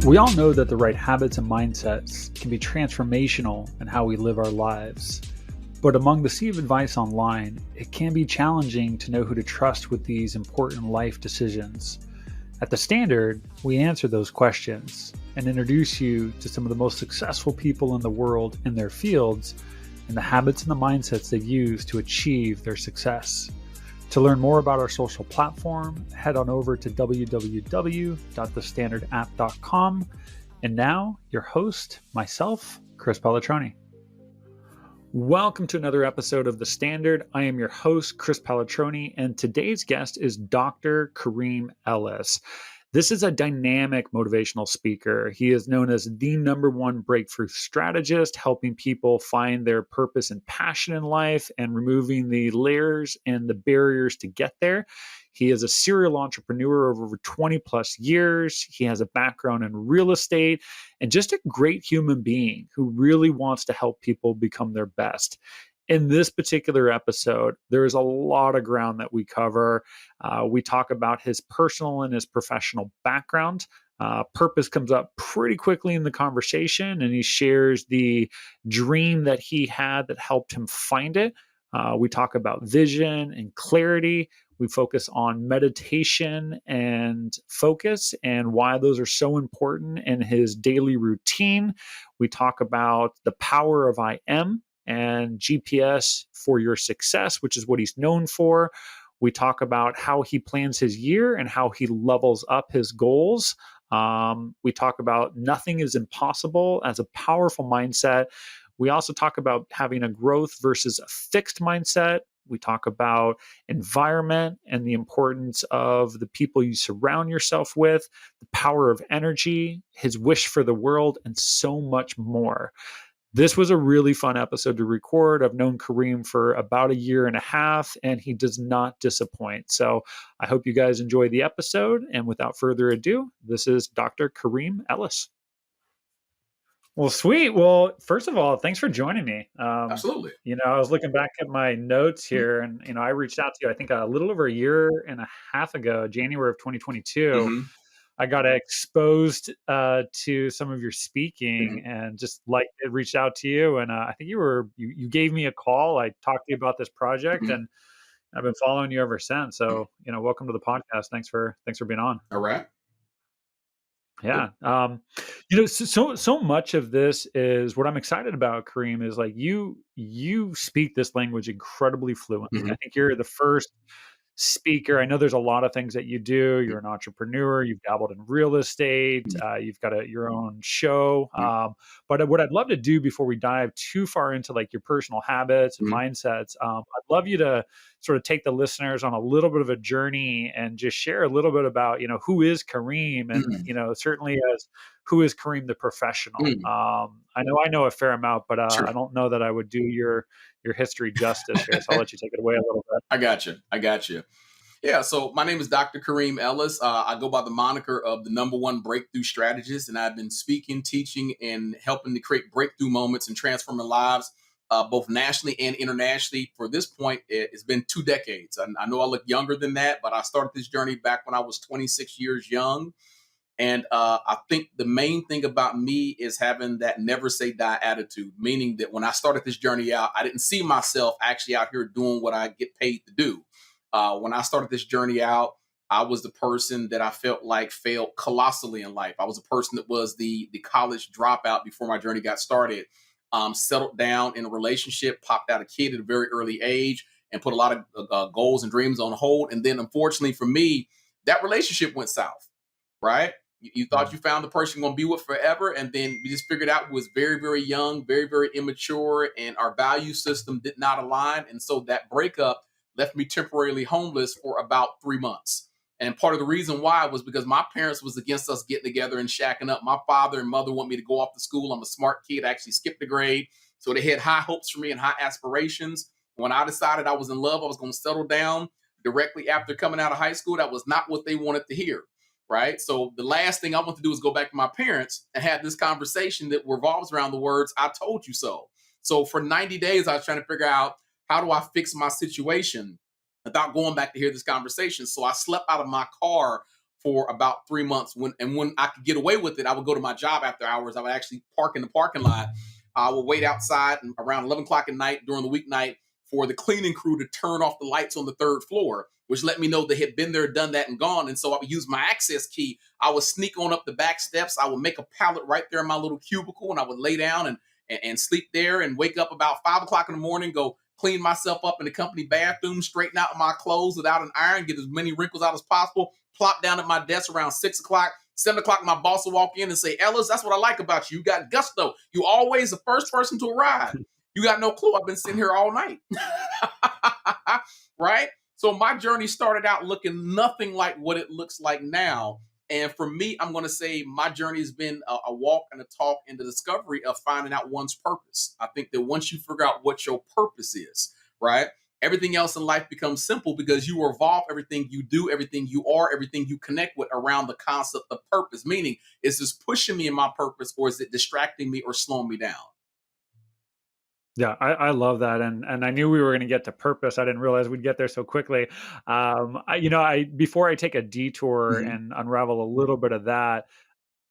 We all know that the right habits and mindsets can be transformational in how we live our lives. But among the sea of advice online, it can be challenging to know who to trust with these important life decisions. At The Standard, we answer those questions and introduce you to some of the most successful people in the world in their fields and the habits and the mindsets they use to achieve their success. To learn more about our social platform, head on over to www.thestandardapp.com. And now, your host, myself, Chris Pallatroni. Welcome to another episode of The Standard. I am your host, Chris Pallatroni, and today's guest is Dr. Karim Ellis. This is a dynamic motivational speaker. He is known as the #1 breakthrough strategist, helping people find their purpose and passion in life and removing the layers and the barriers to get there. He is a serial entrepreneur of over 20 plus years. He has a background in real estate and just a great human being who really wants to help people become their best. In this particular episode, there is a lot of ground that we cover. We talk about his personal and his professional background. Purpose comes up pretty quickly in the conversation, and he shares the dream that he had that helped him find it. We talk about vision and clarity. We focus on meditation and focus and why those are so important in his daily routine. We talk about the power of I am and GPS for your success, which is what he's known for. We talk about how he plans his year and how he levels up his goals. We talk about nothing is impossible as a powerful mindset. We also talk about having a growth versus a fixed mindset. We talk about environment and the importance of the people you surround yourself with, the power of energy, his wish for the world, and so much more. This was a really fun episode to record. I've known Karim for about a year and a half, and he does not disappoint. So I hope you guys enjoy the episode. And without further ado, this is Dr. Karim Ellis. Well, sweet. Well, first of all, thanks for joining me. Absolutely. I was looking back at my notes here, and I reached out to you, I think a little over a year and a half ago, January of 2022. Mm-hmm. I got exposed to some of your speaking and just like it reached out to you. And I think you gave me a call. I talked to you about this project and I've been following you ever since. So, welcome to the podcast. Thanks for being on. All right. Yeah. So much of this is what I'm excited about, Karim, is like you speak this language incredibly fluently. I think you're the first speaker. I know there's a lot of things that you do. You're an entrepreneur. You've dabbled in real estate. You've got your own show. But what I'd love to do before we dive too far into like your personal habits and mindsets, I'd love you to sort of take the listeners on a little bit of a journey and just share a little bit about, who is Karim and, certainly as who is Karim the professional. I know a fair amount, but Sure. I don't know that I would do your history justice here. So I'll let you take it away a little bit. I got you. Yeah. So my name is Dr. Karim Ellis. I go by the moniker of the #1 breakthrough strategist, and I've been speaking, teaching, and helping to create breakthrough moments and transforming lives, both nationally and internationally. For this point, it's been 2 decades. I know I look younger than that, but I started this journey back when I was 26 years young. And I think the main thing about me is having that never say die attitude, meaning that when I started this journey out, I didn't see myself actually out here doing what I get paid to do. When I started this journey out, I was the person that I felt like failed colossally in life. I was a person that was the college dropout before my journey got started, settled down in a relationship, popped out a kid at a very early age, and put a lot of goals and dreams on hold. And then unfortunately for me, that relationship went south, right? You thought you found the person you're going to be with forever. And then we just figured out we was very, very young, very, very immature, and our value system did not align. And so that breakup left me temporarily homeless for about 3 months. And part of the reason why was because my parents was against us getting together and shacking up. My father and mother want me to go off to school. I'm a smart kid. I actually skipped a grade. So they had high hopes for me and high aspirations. When I decided I was in love, I was going to settle down directly after coming out of high school, that was not what they wanted to hear. Right. So the last thing I want to do is go back to my parents and have this conversation that revolves around the words, I told you so. So for 90 days, I was trying to figure out, how do I fix my situation without going back to hear this conversation? So I slept out of my car for about 3 months. When I could get away with it, I would go to my job after hours. I would actually park in the parking lot. I would wait outside around 11 o'clock at night during the weeknight for the cleaning crew to turn off the lights on the third floor, which let me know they had been there, done that, and gone. And so I would use my access key. I would sneak on up the back steps. I would make a pallet right there in my little cubicle, and I would lay down and sleep there and wake up about 5 o'clock in the morning, go clean myself up in the company bathroom, straighten out my clothes without an iron, get as many wrinkles out as possible, plop down at my desk around 6 o'clock. 7 o'clock, my boss will walk in and say, Ellis, that's what I like about you. You got gusto. You always the first person to arrive. You got no clue. I've been sitting here all night. Right? So my journey started out looking nothing like what it looks like now. And for me, I'm going to say my journey has been a walk and a talk in the discovery of finding out one's purpose. I think that once you figure out what your purpose is, right, everything else in life becomes simple because you evolve everything you do, everything you are, everything you connect with around the concept of purpose. Meaning, is this pushing me in my purpose, or is it distracting me or slowing me down? Yeah, I love that, and I knew we were going to get to purpose. I didn't realize we'd get there so quickly. I before I take a detour Mhm. and unravel a little bit of that,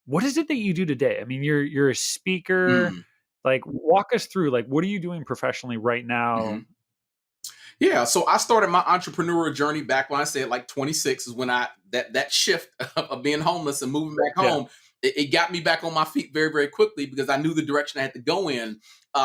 what is it that you do today? I mean, you're a speaker. Mm. Like, walk us through. Like, what are you doing professionally right now? Mhm. Yeah, so I started my entrepreneurial journey back when I said like 26 is when I that shift of being homeless and moving back Yeah. home. It got me back on my feet very, very quickly because I knew the direction I had to go in.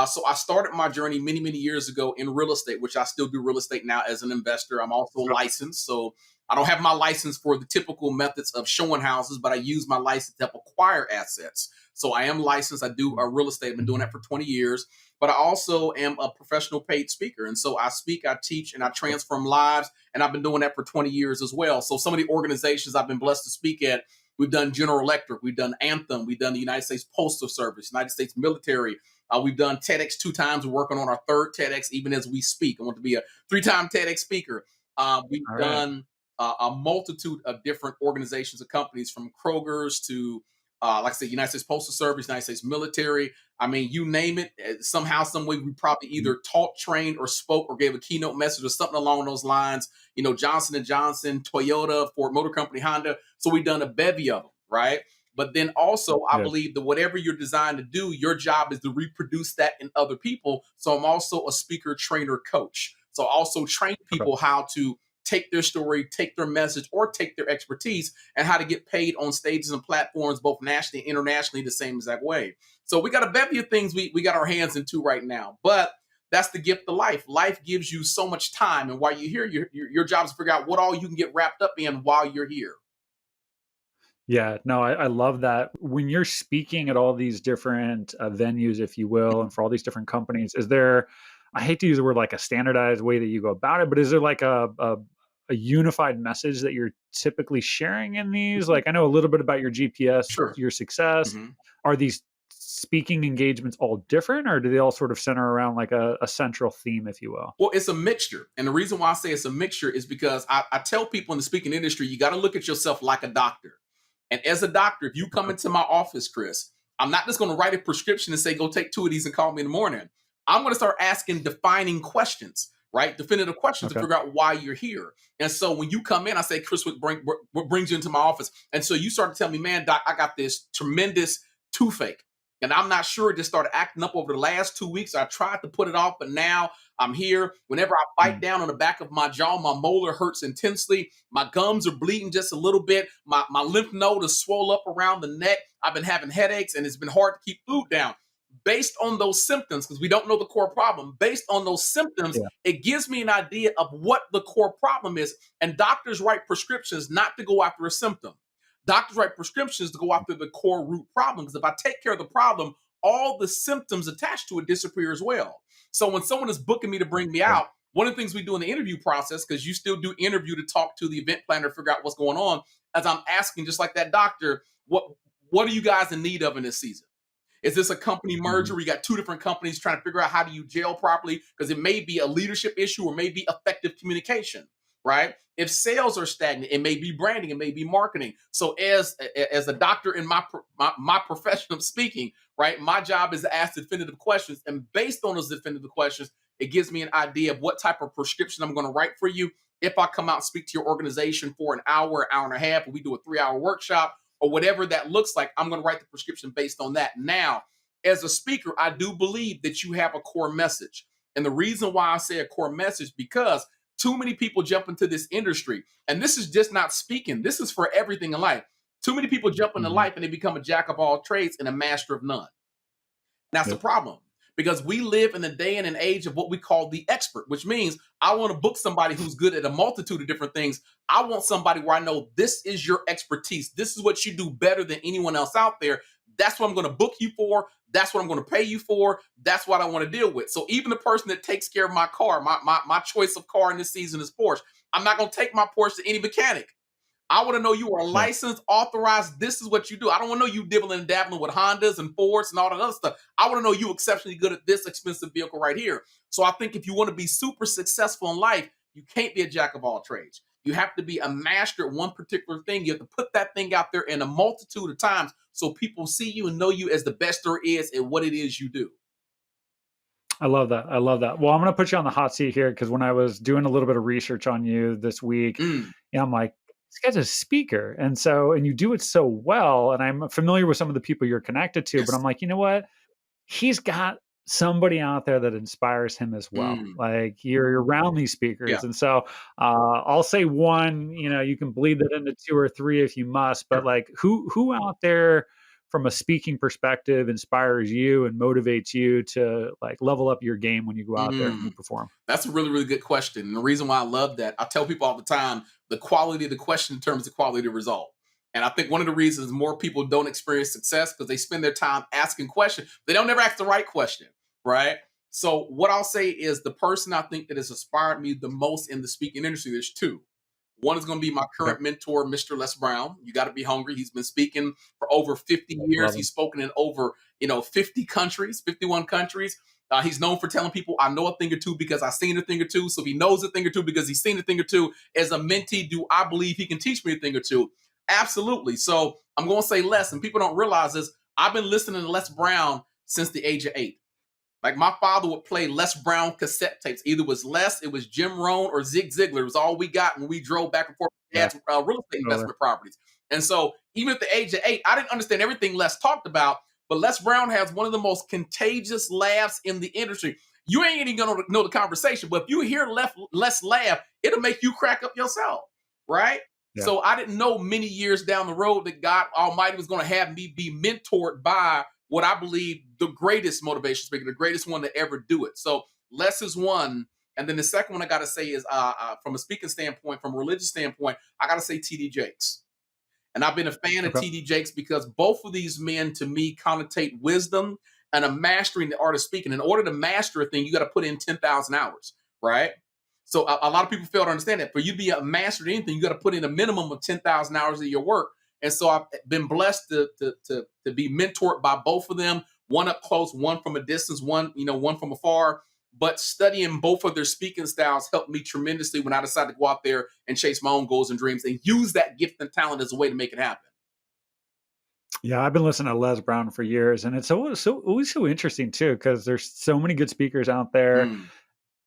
So I started my journey many, many years ago in real estate, which I still do real estate now as an investor. I'm also licensed, so I don't have my license for the typical methods of showing houses, but I use my license to help acquire assets. So I am licensed. I do real estate. I've been doing that for 20 years, but I also am a professional paid speaker. And so I speak, I teach, and I transform lives. And I've been doing that for 20 years as well. So some of the organizations I've been blessed to speak at, we've done General Electric, we've done Anthem, we've done the United States Postal Service, United States Military. We've done TEDx 2 times. We're working on our third TEDx even as we speak. I want to be a 3-time TEDx speaker. We've All right. done a multitude of different organizations and companies from Kroger's to, like I said, United States Postal Service, United States Military. I mean, you name it. Somehow, some way, we probably Mhm. either taught, trained, or spoke, or gave a keynote message, or something along those lines. You know, Johnson and Johnson, Toyota, Ford Motor Company, Honda. So we've done a bevy of them, right? But then also, I Yeah. believe that whatever you're designed to do, your job is to reproduce that in other people. So I'm also a speaker, trainer, coach. So I also train Okay. people how to take their story, take their message, or take their expertise, and how to get paid on stages and platforms, both nationally and internationally, the same exact way. So we got a bevy of things we got our hands into right now. But that's the gift of life. Life gives you so much time. And while you're here, your job is to figure out what all you can get wrapped up in while you're here. Yeah, no, I love that. When you're speaking at all these different venues, if you will, and for all these different companies, is there, I hate to use the word like a standardized way that you go about it, but is there like a unified message that you're typically sharing in these? Like, I know a little bit about your GPS, Sure. your success. Mhm. Are these speaking engagements all different, or do they all sort of center around like a central theme, if you will? Well, it's a mixture. And the reason why I say it's a mixture is because I tell people in the speaking industry, you got to look at yourself like a doctor. And as a doctor, if you come Okay. into my office, Chris, I'm not just going to write a prescription and say, go take 2 of these and call me in the morning. I'm going to start asking defining questions, right? Definitive questions to Okay. figure out why you're here. And so when you come in, I say, Chris, what brings you into my office? And so you start to tell me, man, doc, I got this tremendous toothache. And I'm not sure, it just started acting up over the last 2 weeks. I tried to put it off, but now I'm here. Whenever I bite Mm. down on the back of my jaw, my molar hurts intensely. My gums are bleeding just a little bit. My lymph node is swole up around the neck. I've been having headaches and it's been hard to keep food down. Based on those symptoms, because we don't know the core problem, based on those symptoms, Yeah. it gives me an idea of what the core problem is. And doctors write prescriptions not to go after a symptom. Doctors write prescriptions to go after the core root problem. Because if I take care of the problem, all the symptoms attached to it disappear as well. So when someone is booking me to bring me Yeah. out, one of the things we do in the interview process, because you still do interview to talk to the event planner to figure out what's going on, as I'm asking, just like that doctor, what are you guys in need of in this season? Is this a company merger Mhm. where you got two different companies trying to figure out how do you gel properly? Because it may be a leadership issue or may be effective communication, right? If sales are stagnant, it may be branding, it may be marketing. So as a doctor in my profession of speaking, right, my job is to ask definitive questions, and based on those definitive questions, it gives me an idea of what type of prescription I'm going to write for you. if I come out and speak to your organization for an hour and a half, or we do a 3-hour workshop or whatever that looks like, I'm going to write the prescription based on that. Now, as a speaker, I do believe that you have a core message. And the reason why I say a core message, because too many people jump into this industry, and this is just not speaking, this is for everything in life. Too many people jump into Mhm. life and they become a jack of all trades and a master of none. That's the Yep. problem, because we live in a day and an age of what we call the expert, which means I want to book somebody who's good at a multitude of different things. I want somebody where I know this is your expertise. This is what you do better than anyone else out there. That's what I'm going to book you for. That's what I'm going to pay you for. That's what I want to deal with. So even the person that takes care of my car, my choice of car in this season is Porsche. I'm not going to take my Porsche to any mechanic. I want to know you are Yeah. licensed, authorized. This is what you do. I don't want to know you dibbling and dabbling with Hondas and Fords and all that other stuff. I want to know you exceptionally good at this expensive vehicle right here. So I think if you want to be super successful in life, you can't be a jack of all trades. You have to be a master at one particular thing. You have to put that thing out there in a multitude of times so people see you and know you as the best there is at what it is you do. I love that. I love that. Well, I'm going to put you on the hot seat here because when I was doing a little bit of research on you this week, Mm, I'm like, this guy's a speaker. And so, and you do it so well. And I'm familiar with some of the people you're connected to, but I'm yes. like, you know what? He's got somebody out there that inspires him as well. Mm, Like you're around these yeah. speakers. And so I'll say one, you can bleed that into two or three if you must, but Sure. like who out there from a speaking perspective inspires you and motivates you to like level up your game when you go out there and you Mm. perform? That's a really, really good question. And the reason why I love that, I tell people all the time, the quality of the question determines the quality of the result. And I think one of the reasons more people don't experience success because they spend their time asking questions. They don't ever ask the right question, right? So what I'll say is the person I think that has inspired me the most in the speaking industry, there's two. One is going to be my Okay. current mentor, Mr. Les Brown. You got to be hungry. He's been speaking for over 50 years. Love He's him. spoken in over, 50 countries, 51 countries. He's known for telling people, I know a thing or two because I've seen a thing or two. So he knows a thing or two because he's seen a thing or two. As a mentee, do I believe he can teach me a thing or two? Absolutely. So I'm going to say Les, and people don't realize this. I've been listening to Les Brown since the age of 8. Like my father would play Les Brown cassette tapes. Either it was Les, it was Jim Rohn, or Zig Ziglar. It was all we got when we drove back and forth to Yeah. dad's real estate Totally. investment properties. And so even at the age of 8, I didn't understand everything Les talked about, but Les Brown has one of the most contagious laughs in the industry. You ain't even gonna know the conversation, but if you hear Les laugh, it'll make you crack up yourself, right? Yeah. So I didn't know many years down the road that God Almighty was going to have me be mentored by what I believe the greatest motivation speaker, the greatest one to ever do it. So Les is one. And then the second one I got to say is from a speaking standpoint, from a religious standpoint, I got to say TD Jakes. And I've been a fan of Okay. TD Jakes because both of these men to me connotate wisdom and a mastering the art of speaking. In order to master a thing, you got to put in 10,000 hours, right? So a lot of people fail to understand that. For you to be a master at anything, you got to put in a minimum of 10,000 hours of your work. And so I've been blessed to be mentored by both of them, one up close, one from a distance, one from afar. But studying both of their speaking styles helped me tremendously when I decided to go out there and chase my own goals and dreams and use that gift and talent as a way to make it happen. Yeah, I've been listening to Les Brown for years, and it's always so interesting too because there's so many good speakers out there. Mm.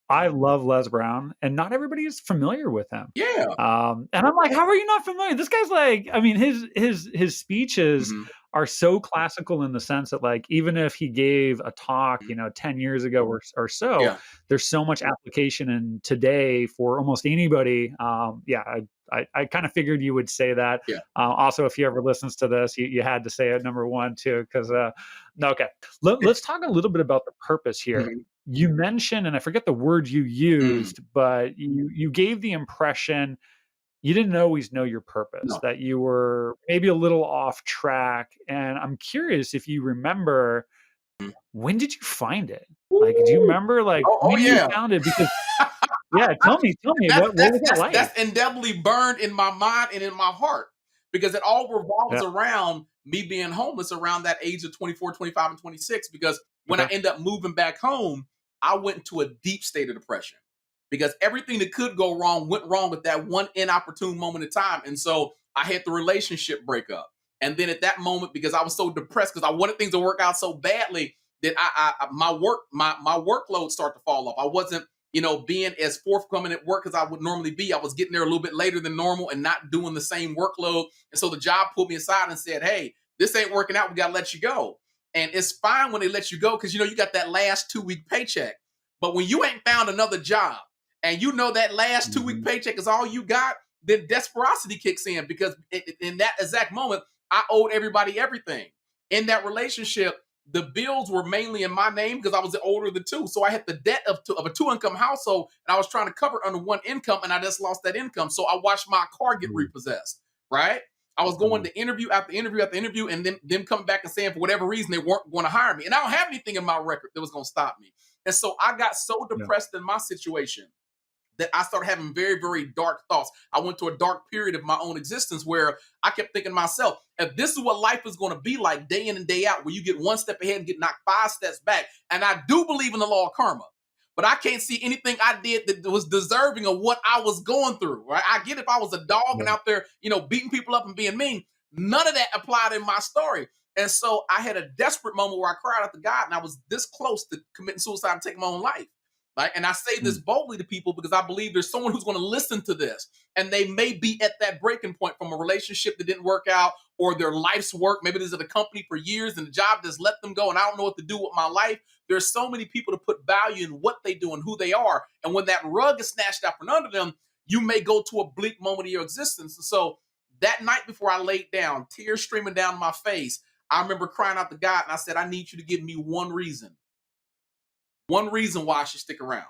I love Les Brown, and not everybody is familiar with him. Yeah. And I'm like, how are you not familiar? This guy's like, I mean, his speeches Mhm. are so classical in the sense that, like, even if he gave a talk, Mhm. 10 years ago or so, Yeah. there's so much application in today for almost anybody. Yeah, I kind of figured you would say that. Yeah. Also, if he ever listens to this, you had to say it number one too, because no, okay. Let's talk a little bit about the purpose here. Mhm. You mentioned, and I forget the word you Mm. used, but you gave the impression you didn't always know your purpose, No. that you were maybe a little off track. And I'm curious if you remember, Mm. when did you find it? Like, do you Woo! remember like Oh, when you yeah. found it? Because yeah, tell me That's what that's was that that's like? that's indelibly burned in my mind and in my heart because it all revolves Yeah. around me being homeless around that age of 24, 25, and 26. Because when I Okay. end up moving back home, I went into a deep state of depression because everything that could go wrong went wrong at that one inopportune moment in time. And so I had the relationship breakup. And then at that moment, because I was so depressed because I wanted things to work out so badly that my workload started to fall off. I wasn't being as forthcoming at work as I would normally be. I was getting there a little bit later than normal and not doing the same workload. And so the job pulled me aside and said, hey, this ain't working out. We got to let you go. And it's fine when they let you go because, you got that last 2-week paycheck. But when you ain't found another job and that last 2-week paycheck is all you got, then desperosity kicks in because in that exact moment, I owed everybody everything. In that relationship, the bills were mainly in my name because I was the older of the two. So I had the debt of a 2-income household, and I was trying to cover under one income, and I just lost that income. So I watched my car get repossessed, right? I was going to interview after interview after interview, and then them coming back and saying for whatever reason they weren't going to hire me. And I don't have anything in my record that was going to stop me. And so I got so depressed in my situation that I started having very, very dark thoughts. I went to a dark period of my own existence where I kept thinking to myself, if this is what life is going to be like day in and day out, where you get one step ahead and get knocked 5 steps back, and I do believe in the law of karma, but I can't see anything I did that was deserving of what I was going through, right? I get if I was a dog and out there, beating people up and being mean, none of that applied in my story. And so I had a desperate moment where I cried out to God, and I was this close to committing suicide and taking my own life. Right? And I say this boldly to people because I believe there's someone who's going to listen to this, and they may be at that breaking point from a relationship that didn't work out or their life's work. Maybe there's at a company for years and the job just let them go and I don't know what to do with my life. There's so many people to put value in what they do and who they are. And when that rug is snatched out from under them, you may go to a bleak moment of your existence. And so that night before I laid down, tears streaming down my face, I remember crying out to God and I said, I need you to give me one reason why I should stick around.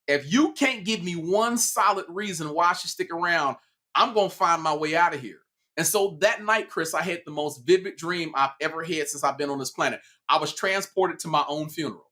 If you can't give me one solid reason why I should stick around, I'm going to find my way out of here. And so that night, Chris, I had the most vivid dream I've ever had since I've been on this planet. I was transported to my own funeral.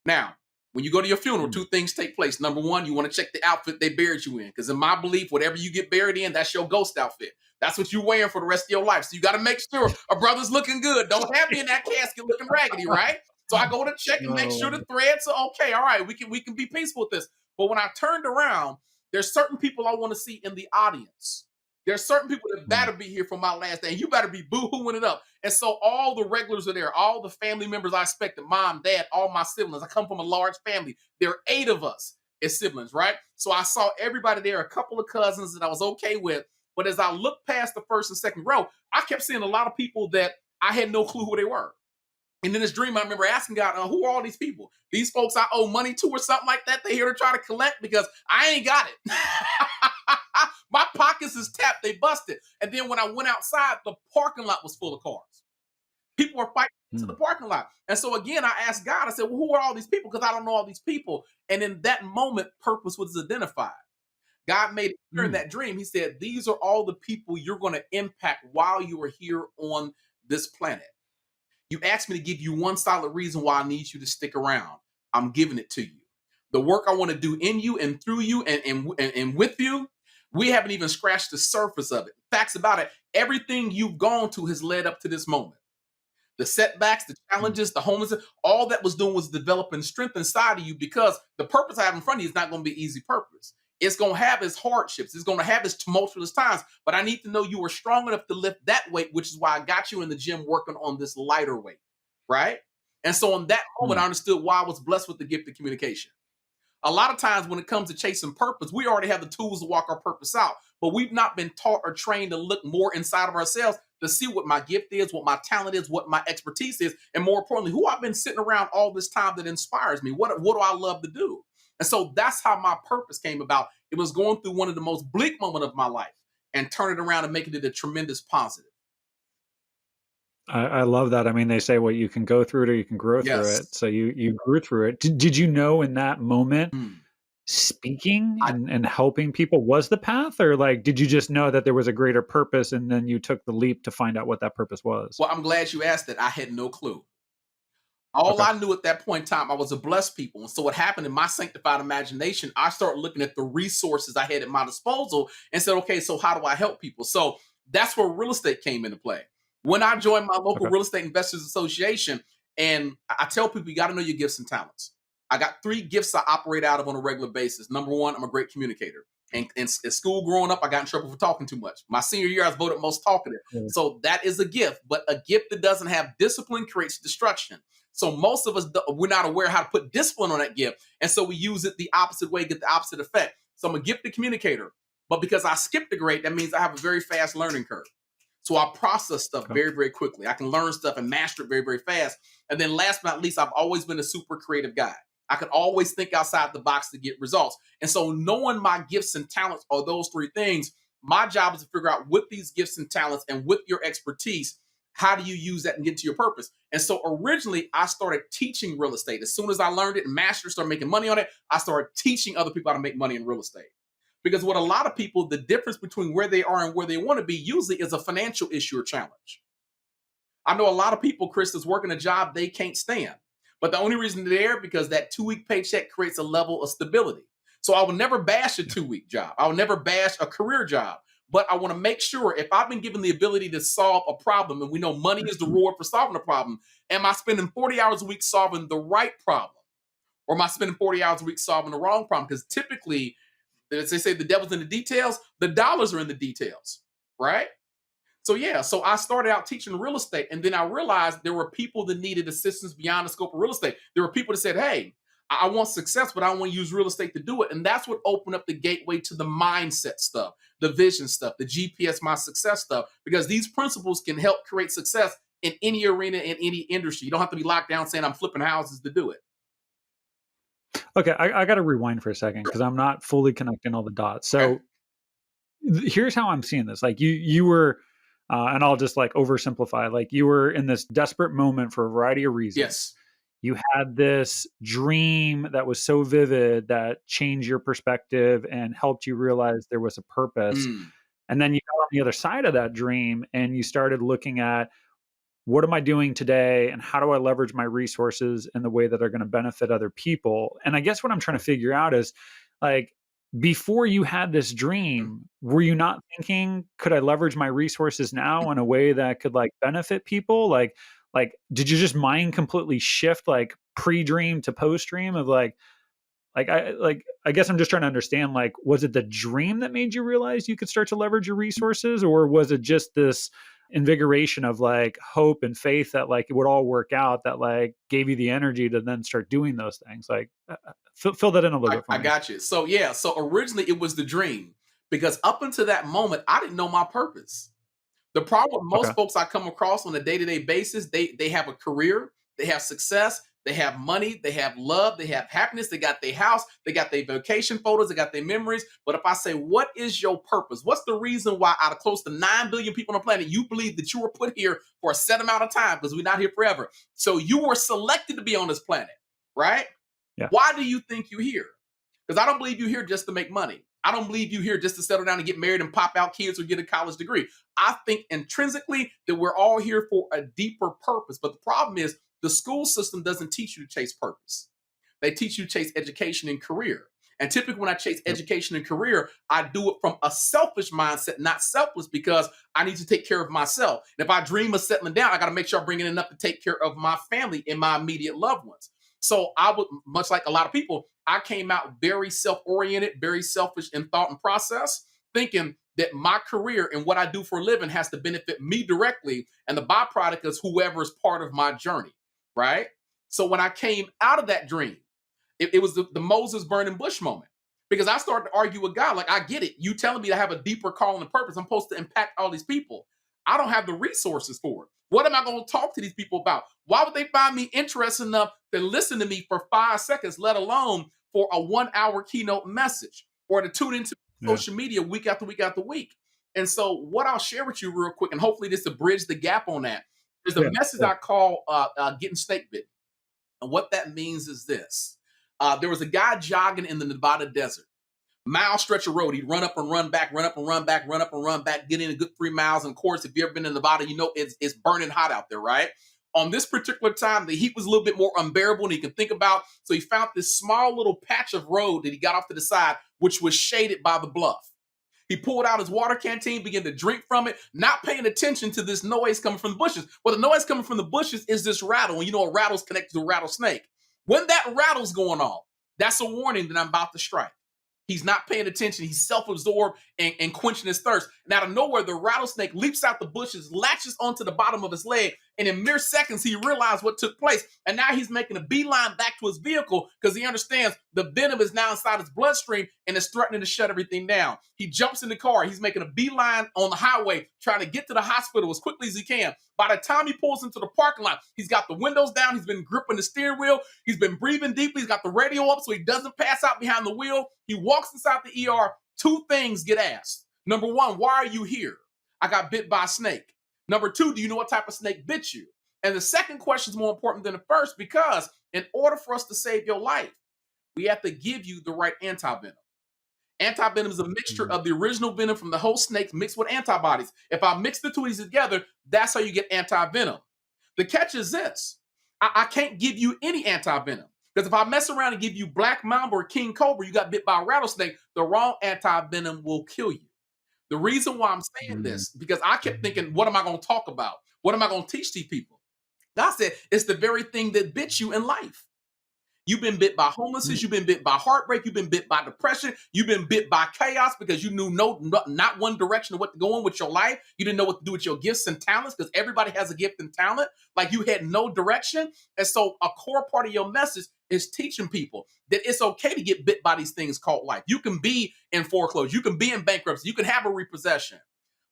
Now, when you go to your funeral, 2 things take place. Number 1, you want to check the outfit they buried you in. Because in my belief, whatever you get buried in, that's your ghost outfit. That's what you're wearing for the rest of your life. So you got to make sure a brother's looking good. Don't have me in that casket looking raggedy, right? So I go to check and make sure the threads are okay. All right, we can be peaceful with this. But when I turned around, there's certain people I want to see in the audience. There's certain people that better be here for my last day. And you better be boo-hooing it up. And so all the regulars are there. All the family members I expected, mom, dad, all my siblings. I come from a large family. There are 8 of us as siblings, right? So I saw everybody there, a couple of cousins that I was okay with. But as I looked past the first and second row, I kept seeing a lot of people that I had no clue who they were. And in this dream, I remember asking God, who are all these people? These folks I owe money to or something like that? They're here to try to collect because I ain't got it. My pockets is tapped. They busted. And then when I went outside, the parking lot was full of cars. People were fighting to the parking lot. And so again, I asked God, I said, well, who are all these people? Because I don't know all these people. And in that moment, purpose was identified. God made it clear in that dream. He said, these are all the people you're going to impact while you are here on this planet. You asked me to give you one solid reason why I need you to stick around. I'm giving it to you. The work I want to do in you and through you and with you, we haven't even scratched the surface of it. Facts about it, everything you've gone to has led up to this moment. The setbacks, the challenges, the homelessness, all that was doing was developing strength inside of you because the purpose I have in front of you is not going to be easy purpose. It's going to have its hardships. It's going to have its tumultuous times. But I need to know you are strong enough to lift that weight, which is why I got you in the gym working on this lighter weight, right? And so in that moment, I understood why I was blessed with the gift of communication. A lot of times when it comes to chasing purpose, we already have the tools to walk our purpose out. But we've not been taught or trained to look more inside of ourselves to see what my gift is, what my talent is, what my expertise is, and more importantly, who I've been sitting around all this time that inspires me. What do I love to do? And so that's how my purpose came about. It was going through one of the most bleak moments of my life and turning it around and making it a tremendous positive. I love that. I mean, they say, well, you can go through it or you can grow through it. So you grew through it. Did you know in that moment speaking and helping people was the path, or like, did you just know that there was a greater purpose and then you took the leap to find out what that purpose was? Well, I'm glad you asked that. I had no clue. All I knew at that point in time, I was a blessed people. And so what happened in my sanctified imagination, I started looking at the resources I had at my disposal and said, okay, so how do I help people? So that's where real estate came into play. When I joined my local real estate investors association, and I tell people, you got to know your gifts and talents. I got 3 gifts I operate out of on a regular basis. Number 1, I'm a great communicator. And in school growing up, I got in trouble for talking too much. My senior year, I was voted most talkative. So that is a gift, but a gift that doesn't have discipline creates destruction. So most of us, we're not aware how to put discipline on that gift. And so we use it the opposite way, get the opposite effect. So I'm a gifted communicator, but because I skipped a grade, that means I have a very fast learning curve. So I process stuff very, very quickly. I can learn stuff and master it very, very fast. And then last but not least, I've always been a super creative guy. I can always think outside the box to get results. And so knowing my gifts and talents are those three things, my job is to figure out with these gifts and talents and with your expertise, how do you use that and get to your purpose? And so originally I started teaching real estate. As soon as I learned it and mastered, started making money on it, I started teaching other people how to make money in real estate. Because what a lot of people, the difference between where they are and where they want to be usually is a financial issue or challenge. I know a lot of people, Chris, that's working a job they can't stand. But the only reason they're there because that 2-week paycheck creates a level of stability. So I will never bash a 2-week job. I will never bash a career job. But I want to make sure if I've been given the ability to solve a problem, and we know money is the reward for solving a problem, am I spending 40 hours a week solving the right problem? Or am I spending 40 hours a week solving the wrong problem? Because typically, as they say, the devil's in the details, the dollars are in the details, right? So I started out teaching real estate, and then I realized there were people that needed assistance beyond the scope of real estate. There were people that said, hey, I want success, but I want to use real estate to do it. And that's what opened up the gateway to the mindset stuff, the vision stuff, the GPS, my success stuff, because these principles can help create success in any arena, in any industry. You don't have to be locked down saying I'm flipping houses to do it. Okay, I got to rewind for a second because I'm not fully connecting all the dots. So here's how I'm seeing this. Like you were, and I'll just like oversimplify, like you were in this desperate moment for a variety of reasons. Yes. You had this dream that was so vivid that changed your perspective and helped you realize there was a purpose. And then you got on the other side of that dream and you started looking at, what am I doing today and how do I leverage my resources in the way that are going to benefit other people? And I guess what I'm trying to figure out is, like, before you had this dream, were you not thinking, could I leverage my resources now in a way that could like benefit people? Like, did you just mind completely shift like pre-dream to post-dream of I guess I'm just trying to understand, like, was it the dream that made you realize you could start to leverage your resources, or was it just this invigoration of like hope and faith that like it would all work out that like gave you the energy to then start doing those things? Like, fill that in a little bit for me. I got you. So originally it was the dream, because up until that moment, I didn't know my purpose. The problem with most folks I come across on a day-to-day basis, they have a career, they have success, they have money, they have love, they have happiness, they got their house, they got their vacation photos, they got their memories. But if I say, what is your purpose? What's the reason why out of close to 9 billion people on the planet, you believe that you were put here for a set amount of time, because we're not here forever. So you were selected to be on this planet, right? Yeah. Why do you think you're here? Because I don't believe you're here just to make money. I don't believe you're here just to settle down and get married and pop out kids or get a college degree. I think intrinsically that we're all here for a deeper purpose. But the problem is the school system doesn't teach you to chase purpose. They teach you to chase education and career. And typically when I chase education and career, I do it from a selfish mindset, not selfless, because I need to take care of myself. And if I dream of settling down, I got to make sure I bring in enough to take care of my family and my immediate loved ones. So I would, much like a lot of people, I came out very self-oriented, very selfish in thought and process, thinking that my career and what I do for a living has to benefit me directly. And the byproduct is whoever is part of my journey, right? So when I came out of that dream, it was the Moses burning bush moment, because I started to argue with God. Like, I get it. You telling me to have a deeper call and purpose. I'm supposed to impact all these people. I don't have the resources for it. What am I going to talk to these people about? Why would they find me interesting enough to listen to me for 5 seconds, let alone for a 1-hour keynote message, or to tune into social media week after week after week? And so what I'll share with you real quick, and hopefully this will bridge the gap on that, is a message I call getting snake bitten. And what that means is this. There was a guy jogging in the Nevada desert. Mile stretch of road. He'd run up and run back, run up and run back, run up and run back, get in a good 3 miles. And of course, if you've ever been in Nevada, you know it's burning hot out there, right? On this particular time, the heat was a little bit more unbearable than he could think about. So he found this small little patch of road that he got off to the side, which was shaded by the bluff. He pulled out his water canteen, began to drink from it, not paying attention to this noise coming from the bushes. Well, the noise coming from the bushes is this rattle. And you know, a rattle's connected to a rattlesnake. When that rattle's going on, that's a warning that I'm about to strike. He's not paying attention. He's self-absorbed and quenching his thirst. And out of nowhere, the rattlesnake leaps out the bushes, latches onto the bottom of his leg, And in mere seconds, he realized what took place. And now he's making a beeline back to his vehicle because he understands the venom is now inside his bloodstream and is threatening to shut everything down. He jumps in the car. He's making a beeline on the highway, trying to get to the hospital as quickly as he can. By the time he pulls into the parking lot, he's got the windows down. He's been gripping the steering wheel. He's been breathing deeply. He's got the radio up so he doesn't pass out behind the wheel. He walks inside the ER. Two things get asked. Number one, why are you here? I got bit by a snake. Number two, do you know what type of snake bit you? And the second question is more important than the first because in order for us to save your life, we have to give you the right antivenom. Antivenom is a mixture of the original venom from the whole snake mixed with antibodies. If I mix the two of these together, that's how you get antivenom. The catch is this. I can't give you any antivenom because if I mess around and give you black mamba or king cobra, you got bit by a rattlesnake, the wrong antivenom will kill you. The reason why I'm saying this, because I kept thinking, what am I going to talk about? What am I going to teach these people? God said, it's the very thing that bit you in life. You've been bit by homelessness. You've been bit by heartbreak. You've been bit by depression. You've been bit by chaos because you knew not one direction of what to go on with your life. You didn't know what to do with your gifts and talents because everybody has a gift and talent. Like you had no direction. And so a core part of your message is teaching people that it's okay to get bit by these things called life. You can be in foreclosure. You can be in bankruptcy. You can have a repossession.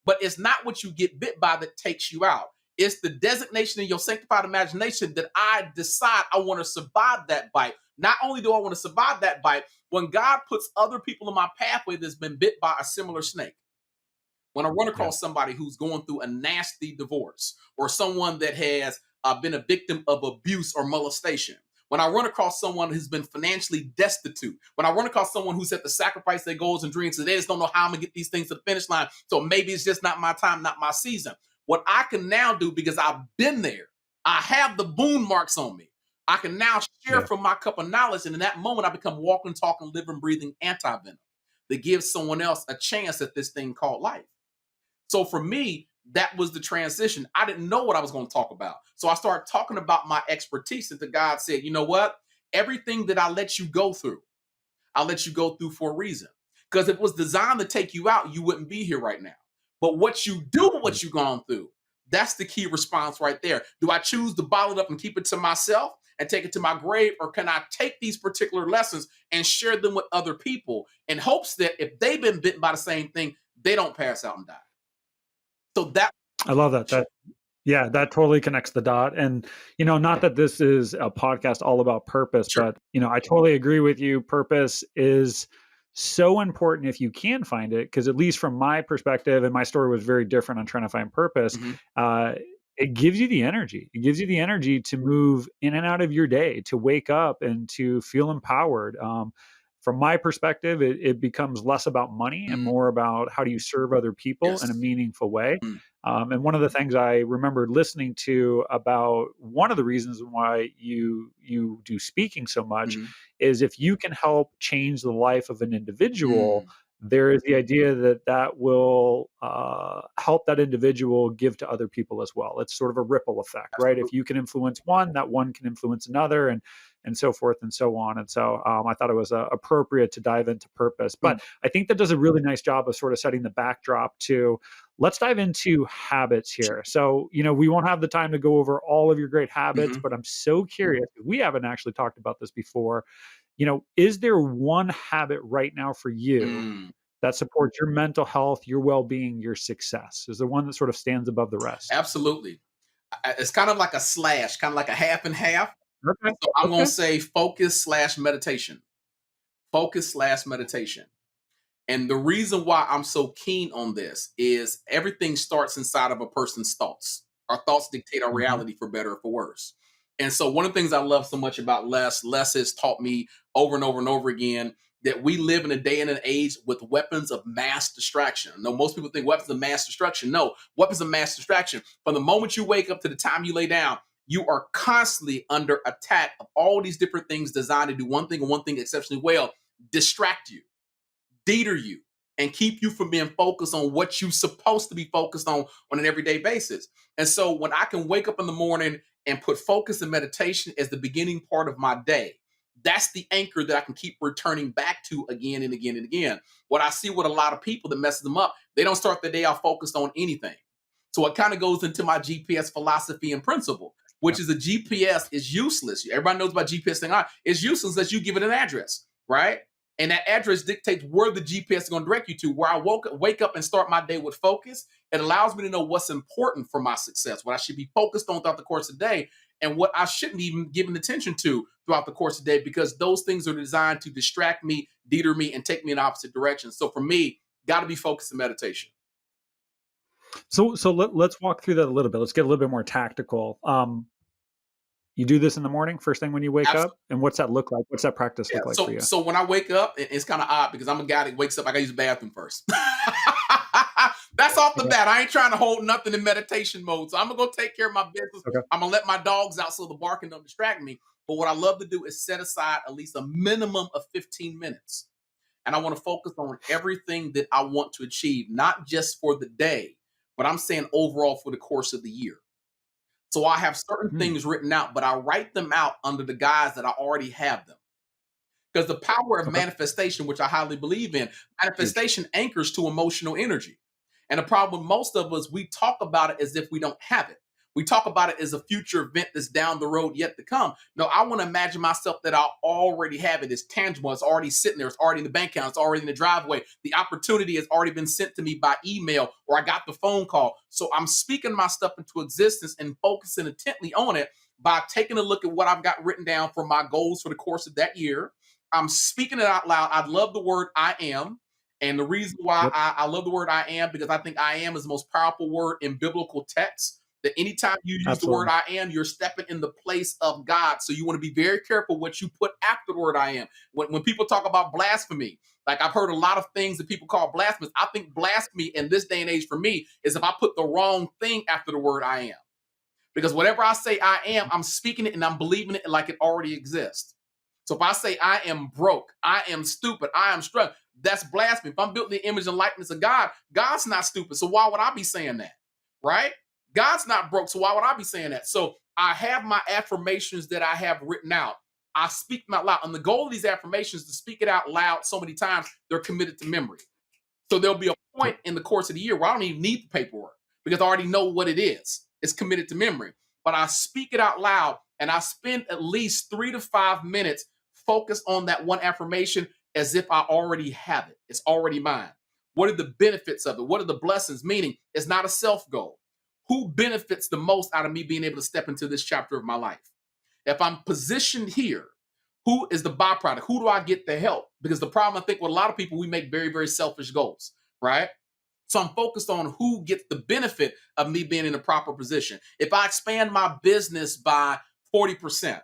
But it's not what you get bit by that takes you out. It's the designation in your sanctified imagination that I decide I want to survive that bite. Not only do I want to survive that bite, when God puts other people in my pathway that's been bit by a similar snake, when I run across somebody who's going through a nasty divorce or someone that has been a victim of abuse or molestation, when I run across someone who's been financially destitute, when I run across someone who's had to sacrifice their goals and dreams, and they just don't know how I'm going to get these things to the finish line, so maybe it's just not my time, not my season. What I can now do, because I've been there, I have the boon marks on me. I can now share from my cup of knowledge, and in that moment, I become walking, talking, living, breathing antivenom that gives someone else a chance at this thing called life. So for me, that was the transition. I didn't know what I was going to talk about. So I started talking about my expertise, and God said, you know what? Everything that I let you go through, I'll let you go through for a reason. Because if it was designed to take you out, you wouldn't be here right now. But what you do with what you've gone through, that's the key response right there. Do I choose to bottle it up and keep it to myself and take it to my grave? Or can I take these particular lessons and share them with other people in hopes that if they've been bitten by the same thing, they don't pass out and die? So that I love that. Yeah, that totally connects the dot. And, not that this is a podcast all about purpose, but, I totally agree with you. Purpose is so important if you can find it, because at least from my perspective, and my story was very different on trying to find purpose, it gives you the energy. It gives you the energy to move in and out of your day, to wake up and to feel empowered. From my perspective, it becomes less about money and more about how do you serve other people in a meaningful way. And one of the things I remember listening to about one of the reasons why you do speaking so much is if you can help change the life of an individual, there is the idea that will help that individual give to other people as well. It's sort of a ripple effect, right? If you can influence one, that one can influence another, and so forth and so on. And so I thought it was appropriate to dive into purpose. But I think that does a really nice job of sort of setting the backdrop to, let's dive into habits here. So, we won't have the time to go over all of your great habits, but I'm so curious. We haven't actually talked about this before. Is there one habit right now for you that supports your mental health, your well-being, your success? Is there one that sort of stands above the rest? Absolutely. It's kind of like a slash, kind of like a half and half. Okay. So I'm going to say focus/meditation. Focus/meditation. And the reason why I'm so keen on this is everything starts inside of a person's thoughts. Our thoughts dictate our reality, for better or for worse. And so one of the things I love so much about Les has taught me over and over and over again that we live in a day and an age with weapons of mass distraction. I know most people think weapons of mass destruction. No, weapons of mass distraction. From the moment you wake up to the time you lay down, you are constantly under attack of all these different things designed to do one thing and one thing exceptionally well: distract you, deter you, and keep you from being focused on what you're supposed to be focused on an everyday basis. And so when I can wake up in the morning and put focus and meditation as the beginning part of my day, that's the anchor that I can keep returning back to again and again and again. What I see with a lot of people that messes them up, they don't start the day off focused on anything. So it kind of goes into my GPS philosophy and principle, which is a GPS is useless. Everybody knows about GPS thing. It's useless unless you give it an address, right? And that address dictates where the GPS is going to direct you to. Where I wake up and start my day with focus, it allows me to know what's important for my success, what I should be focused on throughout the course of the day, and what I shouldn't even give attention to throughout the course of the day, because those things are designed to distract me, deter me, and take me in opposite directions. So for me, got to be focused in meditation. So let's walk through that a little bit. Let's get a little bit more tactical. You do this in the morning, first thing when you wake Absolutely. up, and what's that look like? What's that practice look like for you? So when I wake up, it's kind of odd because I'm a guy that wakes up, I gotta use the bathroom first. That's off the bat. I ain't trying to hold nothing in meditation mode. So I'm gonna go take care of my business. Okay. I'm gonna let my dogs out so the barking don't distract me. But what I love to do is set aside at least a minimum of 15 minutes. And I want to focus on everything that I want to achieve, not just for the day, but I'm saying overall for the course of the year. So I have certain Mm, things written out, but I write them out under the guise that I already have them. Because the power of okay. manifestation, which I highly believe in, Huge. manifestation anchors to emotional energy. And the problem with most of us, we talk about it as if we don't have it. We talk about it as a future event that's down the road yet to come. No, I want to imagine myself that I already have it. It's tangible. It's already sitting there. It's already in the bank account. It's already in the driveway. The opportunity has already been sent to me by email, or I got the phone call. So I'm speaking my stuff into existence and focusing intently on it by taking a look at what I've got written down for my goals for the course of that year. I'm speaking it out loud. I love the word I am. And the reason why Yep. I love the word I am, because I think I am is the most powerful word in biblical text. That anytime you use the word Absolutely. I am, you're stepping in the place of God. So you want to be very careful what you put after the word I am. When people talk about blasphemy, like I've heard a lot of things that people call blasphemous. I think blasphemy in this day and age for me is if I put the wrong thing after the word I am. Because whatever I say I am, I'm speaking it and I'm believing it like it already exists. So if I say I am broke, I am stupid, I am struggling, that's blasphemy. If I'm built in the image and likeness of God, God's not stupid. So why would I be saying that? Right? God's not broke. So why would I be saying that? So I have my affirmations that I have written out. I speak them out loud. And the goal of these affirmations is to speak it out loud so many times they're committed to memory. So there'll be a Yep. point in the course of the year where I don't even need the paperwork because I already know what it is. It's committed to memory. But I speak it out loud and I spend at least 3 to 5 minutes focused on that one affirmation as if I already have it. It's already mine. What are the benefits of it? What are the blessings? Meaning, it's not a self goal. Who benefits the most out of me being able to step into this chapter of my life? If I'm positioned here, who is the byproduct? Who do I get to help? Because the problem, I think, with a lot of people, we make very, very selfish goals, right? So I'm focused on who gets the benefit of me being in a proper position. If I expand my business by 40%,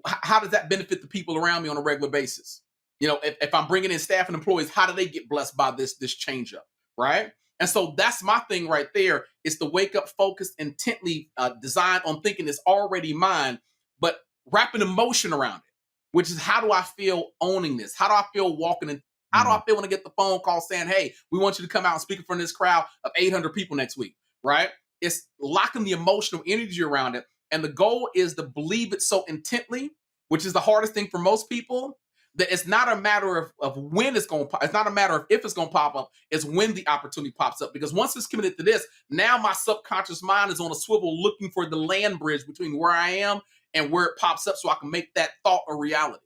how does that benefit the people around me on a regular basis? If I'm bringing in staff and employees, how do they get blessed by this change up, right? And so that's my thing right there. It's the wake up focused, intently designed on thinking it's already mine, but wrapping emotion around it, which is how do I feel owning this? How do I feel walking in? How do Mm, I feel when I get the phone call saying, hey, we want you to come out and speak in front of this crowd of 800 people next week, right? It's locking the emotional energy around it. And the goal is to believe it so intently, which is the hardest thing for most people, that it's not a matter of when it's going to pop. It's not a matter of if it's going to pop up. It's when the opportunity pops up. Because once it's committed to this, now my subconscious mind is on a swivel looking for the land bridge between where I am and where it pops up so I can make that thought a reality.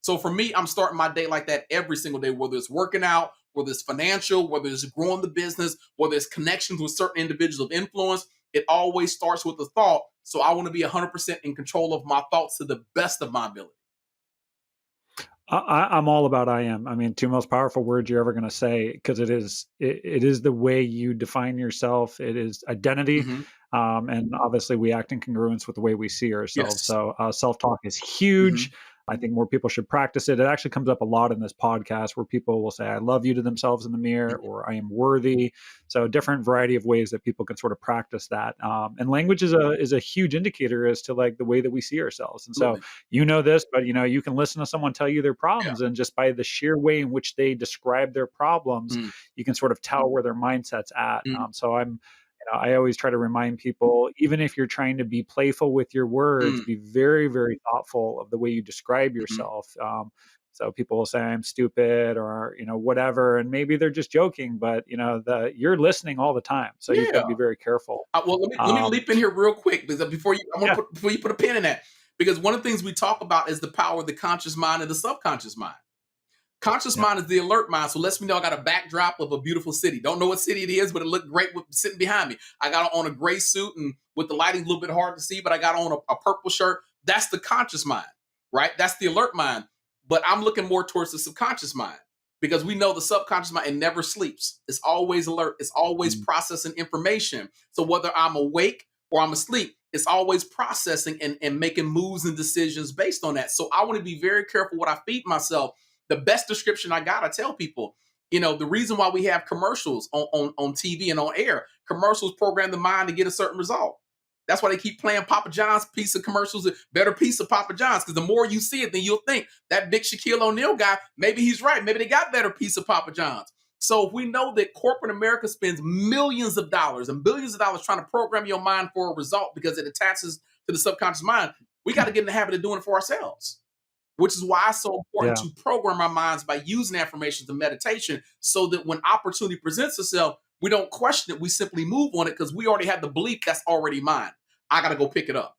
So for me, I'm starting my day like that every single day, whether it's working out, whether it's financial, whether it's growing the business, whether it's connections with certain individuals of influence. It always starts with a thought. So I want to be 100% in control of my thoughts to the best of my ability. I'm all about I am. I mean, two most powerful words you're ever going to say, because it is the way you define yourself. It is identity, Mm-hmm. and obviously we act in congruence with the way we see ourselves. Yes. So self talk is Mm-hmm. huge. I think more people should practice it. It actually comes up a lot in this podcast where people will say, "I love you" to themselves in the mirror, or "I am worthy." So a different variety of ways that people can sort of practice that. And language is a huge indicator as to like the way that we see ourselves. And so Absolutely. you know this, but you can listen to someone tell you their Yeah. problems, and just by the sheer way in which they describe their problems, Mm-hmm. you can sort of tell where their mindset's at. So I always try to remind people, even if you're trying to be playful with your words, Mm-hmm. be very, very thoughtful of the way you describe yourself. So people will say I'm stupid or, whatever. And maybe they're just joking, but you're listening all the time. So you've got Yeah. to be very careful. Well, let me Um, leap in here real quick because yeah. before you put a pin in that, because one of the things we talk about is the power of the conscious mind and the subconscious mind. Conscious Yeah. mind is the alert mind. So lets me know I got a backdrop of a beautiful city. Don't know what city it is, but it looked great sitting behind me. I got on a gray suit and with the lighting a little bit hard to see, but I got on a purple shirt. That's the conscious mind, right? That's the alert mind. But I'm looking more towards the subconscious mind because we know the subconscious mind, it never sleeps. It's always alert. It's always Mm. processing information. So whether I'm awake or I'm asleep, it's always processing and making moves and decisions based on that. So I want to be very careful what I feed myself. The best description I got, I tell people, the reason why we have commercials on TV and on air, commercials program the mind to get a certain result. That's why they keep playing Papa John's piece of commercials, a better piece of Papa John's, because the more you see it, then you'll think that big Shaquille O'Neal guy, maybe he's right. Maybe they got better piece of Papa John's. So if we know that corporate America spends millions of dollars and billions of dollars trying to program your mind for a result because it attaches to the subconscious mind, we got to get in the habit of doing it for ourselves, which is why it's so important Yeah. to program our minds by using affirmations and meditation so that when opportunity presents itself, we don't question it. We simply move on it because we already have the belief that's already mine. I got to go pick it up.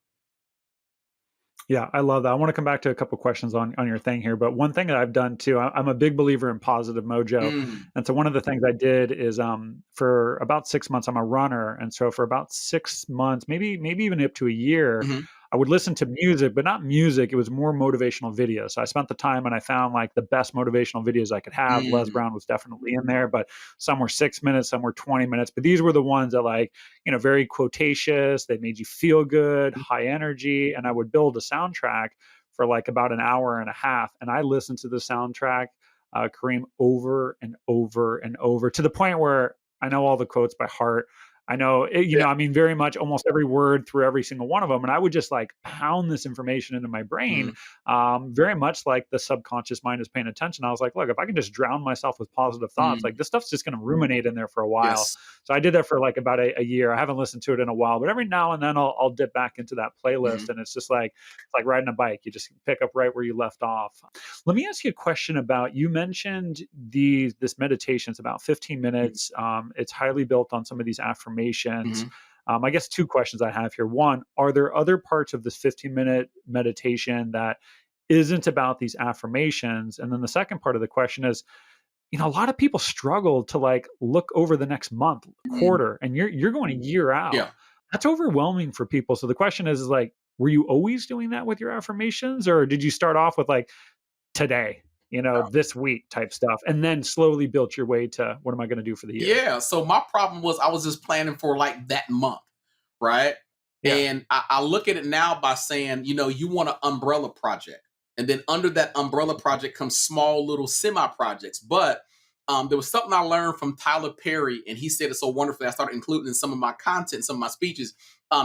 Yeah, I love that. I want to come back to a couple questions on your thing here, but one thing that I've done too, I'm a big believer in positive mojo, Mm, and so one of the things I did is for about 6 months, I'm a runner, and so for about 6 months, maybe even up to a year, mhm, I would listen to music, but not music. It was more motivational videos. So I spent the time and I found like the best motivational videos I could have. Les mm, Brown was definitely in there, but some were 6 minutes, some were 20 minutes. But these were the ones that like, very quotatious. They made you feel good, high energy. And I would build a soundtrack for like about an hour and a half. And I listened to the soundtrack, Kareem, over and over and over to the point where I know all the quotes by heart. I know, yeah, I mean, very much almost every word through every single one of them. And I would just like pound this information into my brain, mhm, very much like the subconscious mind is paying attention. I was like, look, if I can just drown myself with positive thoughts, like mm, this stuff's just going to ruminate in there for a while. yes. So I did that for like about a year. I haven't listened to it in a while, but every now and then I'll dip back into that playlist. Mhm, And it's just like riding a bike. You just pick up right where you left off. Let me ask you a question about, you mentioned this meditation. It's about 15 mhm, minutes. It's highly built on some of these affirmations. mhm, I guess two questions I have here. One, are there other parts of this 15-minute meditation that isn't about these affirmations? And then the second part of the question is, a lot of people struggle to like look over the next month, mhm, quarter, and you're going a year out. yeah. That's overwhelming for people. So the question is like, were you always doing that with your affirmations, or did you start off with like today, this week type stuff, and then slowly built your way to what am I going to do for the year? Yeah. So my problem was I was just planning for like that month, right? Yeah. And I look at it now by saying, you want an umbrella project. And then under that umbrella project comes small little semi projects. But there was something I learned from Tyler Perry, and he said it so wonderfully. I started including in some of my content, some of my speeches.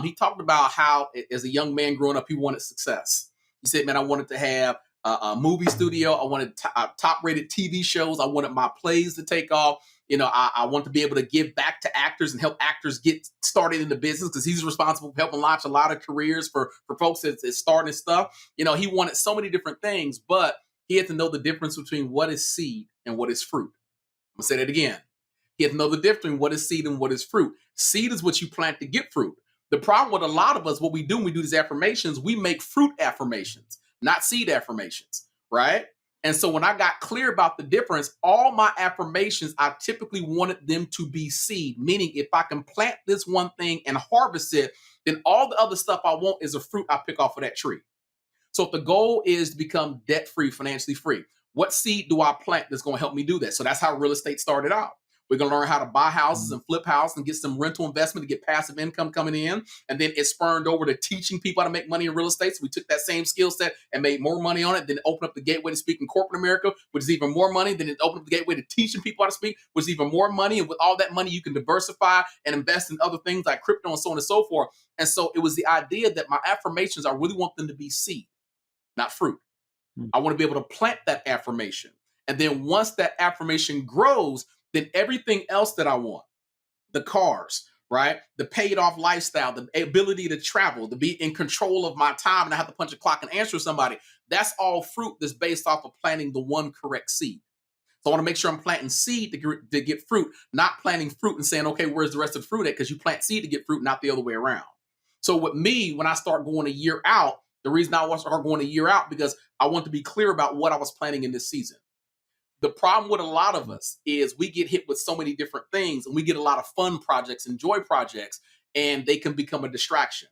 He talked about how, as a young man growing up, he wanted success. He said, man, I wanted to have a movie studio. I wanted top rated TV shows. I wanted my plays to take off. I want to be able to give back to actors and help actors get started in the business because he's responsible for helping launch a lot of careers for folks that's starting stuff. He wanted so many different things, but he had to know the difference between what is seed and what is fruit. I'm gonna say that again. He had to know the difference between what is seed and what is fruit. Seed is what you plant to get fruit. The problem with a lot of us, what we do when we do these affirmations, we make fruit affirmations, not seed affirmations, right? And so when I got clear about the difference, all my affirmations, I typically wanted them to be seed, meaning if I can plant this one thing and harvest it, then all the other stuff I want is a fruit I pick off of that tree. So if the goal is to become debt free, financially free, what seed do I plant that's going to help me do that? So that's how real estate started out. We're going to learn how to buy houses Mm. and flip houses and get some rental investment to get passive income coming in. And then it spurned over to teaching people how to make money in real estate. So we took that same skill set and made more money on it. Then opened up the gateway to speak in corporate America, which is even more money. Then it opened up the gateway to teaching people how to speak, which is even more money. And with all that money, you can diversify and invest in other things like crypto and so on and so forth. And so it was the idea that my affirmations, I really want them to be seed, not fruit. Mm. I want to be able to plant that affirmation. And then once that affirmation grows, then everything else that I want, the cars, right? The paid off lifestyle, the ability to travel, to be in control of my time and I have to punch a clock and answer somebody. That's all fruit that's based off of planting the one correct seed. So I want to make sure I'm planting seed to get fruit, not planting fruit and saying, okay, where's the rest of the fruit at? Because you plant seed to get fruit, not the other way around. So with me, when I start going a year out, the reason I want to start going a year out because I want to be clear about what I was planning in this season. The problem with a lot of us is we get hit with so many different things and we get a lot of fun projects and joy projects, and they can become a distraction.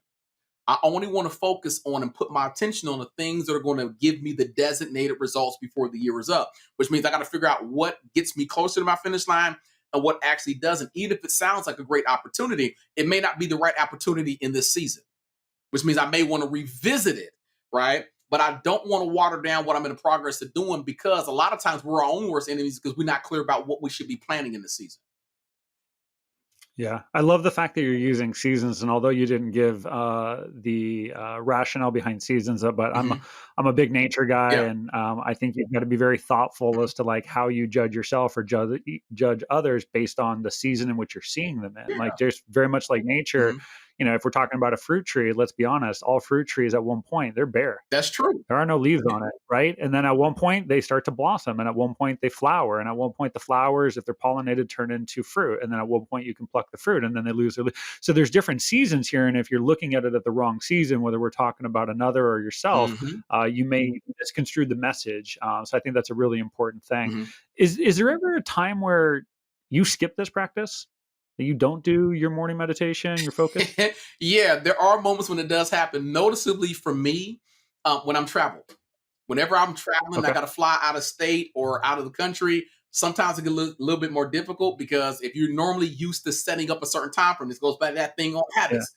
I only want to focus on and put my attention on the things that are going to give me the designated results before the year is up, which means I got to figure out what gets me closer to my finish line and what actually doesn't. Even if it sounds like a great opportunity, it may not be the right opportunity in this season, which means I may want to revisit it, right? But I don't want to water down what I'm in the progress of doing because a lot of times we're our own worst enemies because we're not clear about what we should be planning in the season. Yeah, I love the fact that you're using seasons, and although you didn't give the rationale behind seasons, but Mhm. I'm a big nature guy, Yeah. and I think you've got to be very thoughtful Mhm. as to like how you judge yourself or judge others based on the season in which you're seeing them in. Like, Yeah. there's very much like nature. Mhm. If we're talking about a fruit tree, let's be honest, all fruit trees at one point they're bare. That's true. There are no leaves on it, right? And then at one point they start to blossom, and at one point they flower, and at one point the flowers, if they're pollinated, turn into fruit, and then at one point you can pluck the fruit, and then they lose their leaf. So there's different seasons here, and if you're looking at it at the wrong season, whether we're talking about another or yourself, Mhm. you may misconstrue the message. So I think that's a really important thing. Mhm. Is there ever a time where you skip this practice? That you don't do your morning meditation, your focus? Yeah, there are moments when it does happen. Noticeably for me, when I'm traveling. Whenever I'm traveling, I Okay. got to fly out of state or out of the country. Sometimes it get a little bit more difficult because if you're normally used to setting up a certain time frame, this goes back to that thing on Yeah. habits.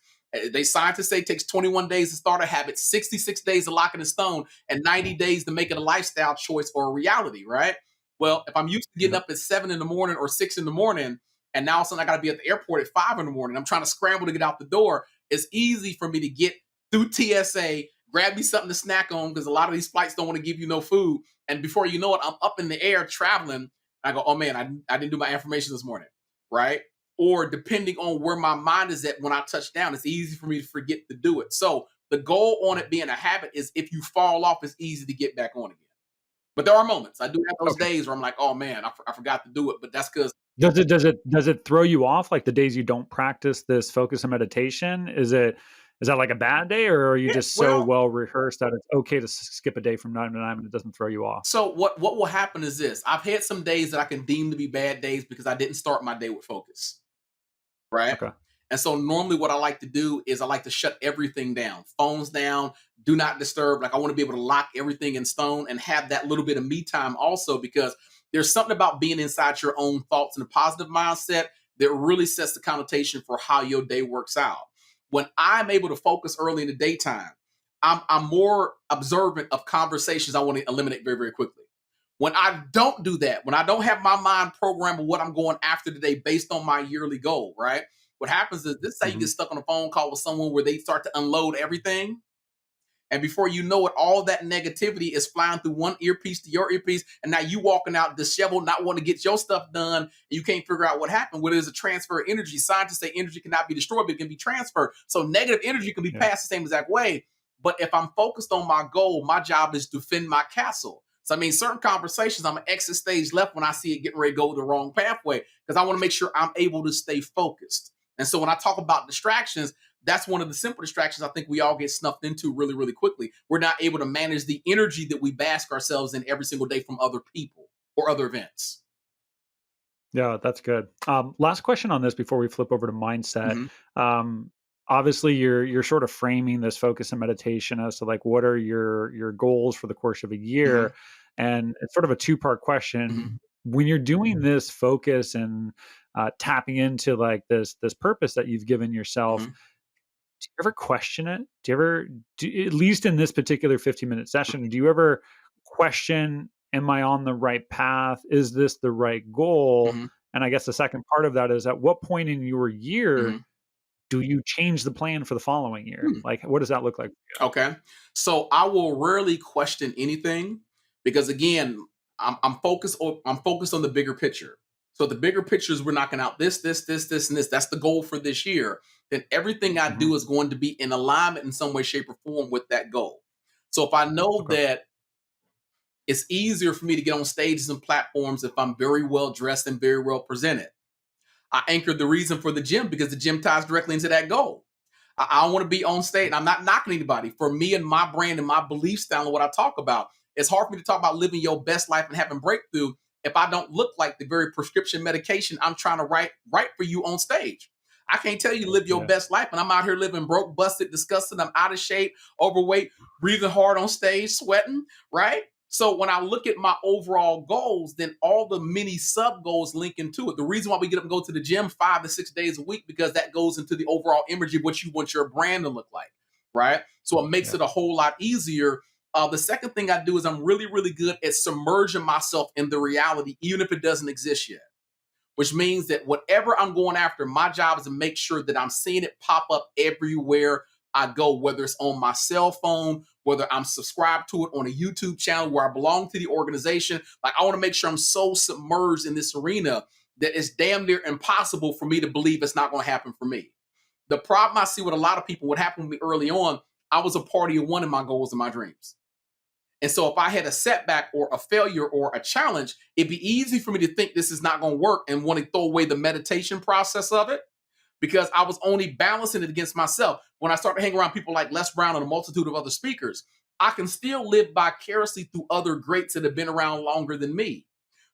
They scientists say it takes 21 days to start a habit, 66 days to lock it in stone, and 90 days to make it a lifestyle choice or a reality, right? Well, if I'm used to getting Yeah. up at 7 in the morning or 6 in the morning, and now all of a sudden I got to be at the airport at 5 in the morning, I'm trying to scramble to get out the door. It's easy for me to get through TSA, grab me something to snack on because a lot of these flights don't want to give you no food. And before you know it, I'm up in the air traveling. I go, oh man, I didn't do my affirmation this morning, right? Or depending on where my mind is at when I touch down, it's easy for me to forget to do it. So the goal on it being a habit is if you fall off, it's easy to get back on again. But there are moments. I do have those Okay. days where I'm like, oh man, I forgot to do it. But that's because Does it throw you off, like, the days you don't practice this focus and meditation? Is that like a bad day, or are you yeah, just so well, well rehearsed that it's okay to skip a day from 9 to 9 and it doesn't throw you off? so what will happen is this. I've had some days that I can deem to be bad days because I didn't start my day with focus. Right? Okay. And so normally what I like to do is I like to shut everything down, phones down, do not disturb. Like I want to be able to lock everything in stone and have that little bit of me time also because there's something about being inside your own thoughts and a positive mindset that really sets the connotation for how your day works out. When I'm able to focus early in the daytime, I'm more observant of conversations I want to eliminate very, very quickly. When I don't do that, when I don't have my mind programmed with what I'm going after today based on my yearly goal, right? What happens is this: say you get Mhm. stuck on a phone call with someone where they start to unload everything. And before you know it, all that negativity is flying through one earpiece to your earpiece. And now you walking out disheveled, not wanting to get your stuff done. And you can't figure out what happened. Well, there's a transfer of energy. Scientists say energy cannot be destroyed, but it can be transferred. So negative energy can be Yeah. passed the same exact way. But if I'm focused on my goal, my job is to defend my castle. So I mean, certain conversations, I'm gonna exit stage left when I see it getting ready to go the wrong pathway because I want to make sure I'm able to stay focused. And so when I talk about distractions, that's one of the simple distractions I think we all get snuffed into really, really quickly. We're not able to manage the energy that we bask ourselves in every single day from other people or other events. Yeah, that's good. Last question on this before we flip over to mindset. Mhm. Um, Obviously, you're sort of framing this focus and meditation as to like what are your goals for the course of a Mhm. year, and it's sort of a two-part question. Mhm. When you're doing this focus and tapping into like this purpose that you've given yourself, Mhm. do you ever question it? Do you ever, at least in this particular 15-minute session, do you ever question, am I on the right path? Is this the right goal? Mhm. And I guess the second part of that is at what point in your year Mhm. do you change the plan for the following year? Hmm. Like, what does that look like? Okay. So I will rarely question anything because again, I'm focused on the bigger picture. So the bigger picture is we're knocking out this, and this. That's the goal for this year. Then everything I Hmm. do is going to be in alignment in some way, shape, or form with that goal. So if I know Okay. that it's easier for me to get on stages and platforms if I'm very well dressed and very well presented. I anchored the reason for the gym because the gym ties directly into that goal. I want to be on stage. And I'm not knocking anybody. For me and my brand and my belief style and what I talk about, it's hard for me to talk about living your best life and having breakthrough if I don't look like the very prescription medication I'm trying to write for you on stage. I can't tell you to live your Yeah. best life, and I'm out here living broke, busted, disgusted. I'm out of shape, overweight, breathing hard on stage, sweating, right? So when I look at my overall goals, then all the mini sub goals link into it. The reason why we get up and go to the gym 5 to 6 days a week, because that goes into the overall image of what you want your brand to look like, right? So it makes Yeah. it a whole lot easier. The second thing I do is I'm really, really good at submerging myself in the reality, even if it doesn't exist yet, which means that whatever I'm going after, my job is to make sure that I'm seeing it pop up everywhere I go, whether it's on my cell phone, whether I'm subscribed to it on a YouTube channel where I belong to the organization. Like, I want to make sure I'm so submerged in this arena that it's damn near impossible for me to believe it's not going to happen for me. The problem I see with a lot of people, what happened with me early on, I was a party of one in my goals and my dreams. And so if I had a setback or a failure or a challenge, it'd be easy for me to think this is not going to work and want to throw away the meditation process of it, because I was only balancing it against myself. When I started hanging around people like Les Brown and a multitude of other speakers, I can still live vicariously through other greats that have been around longer than me.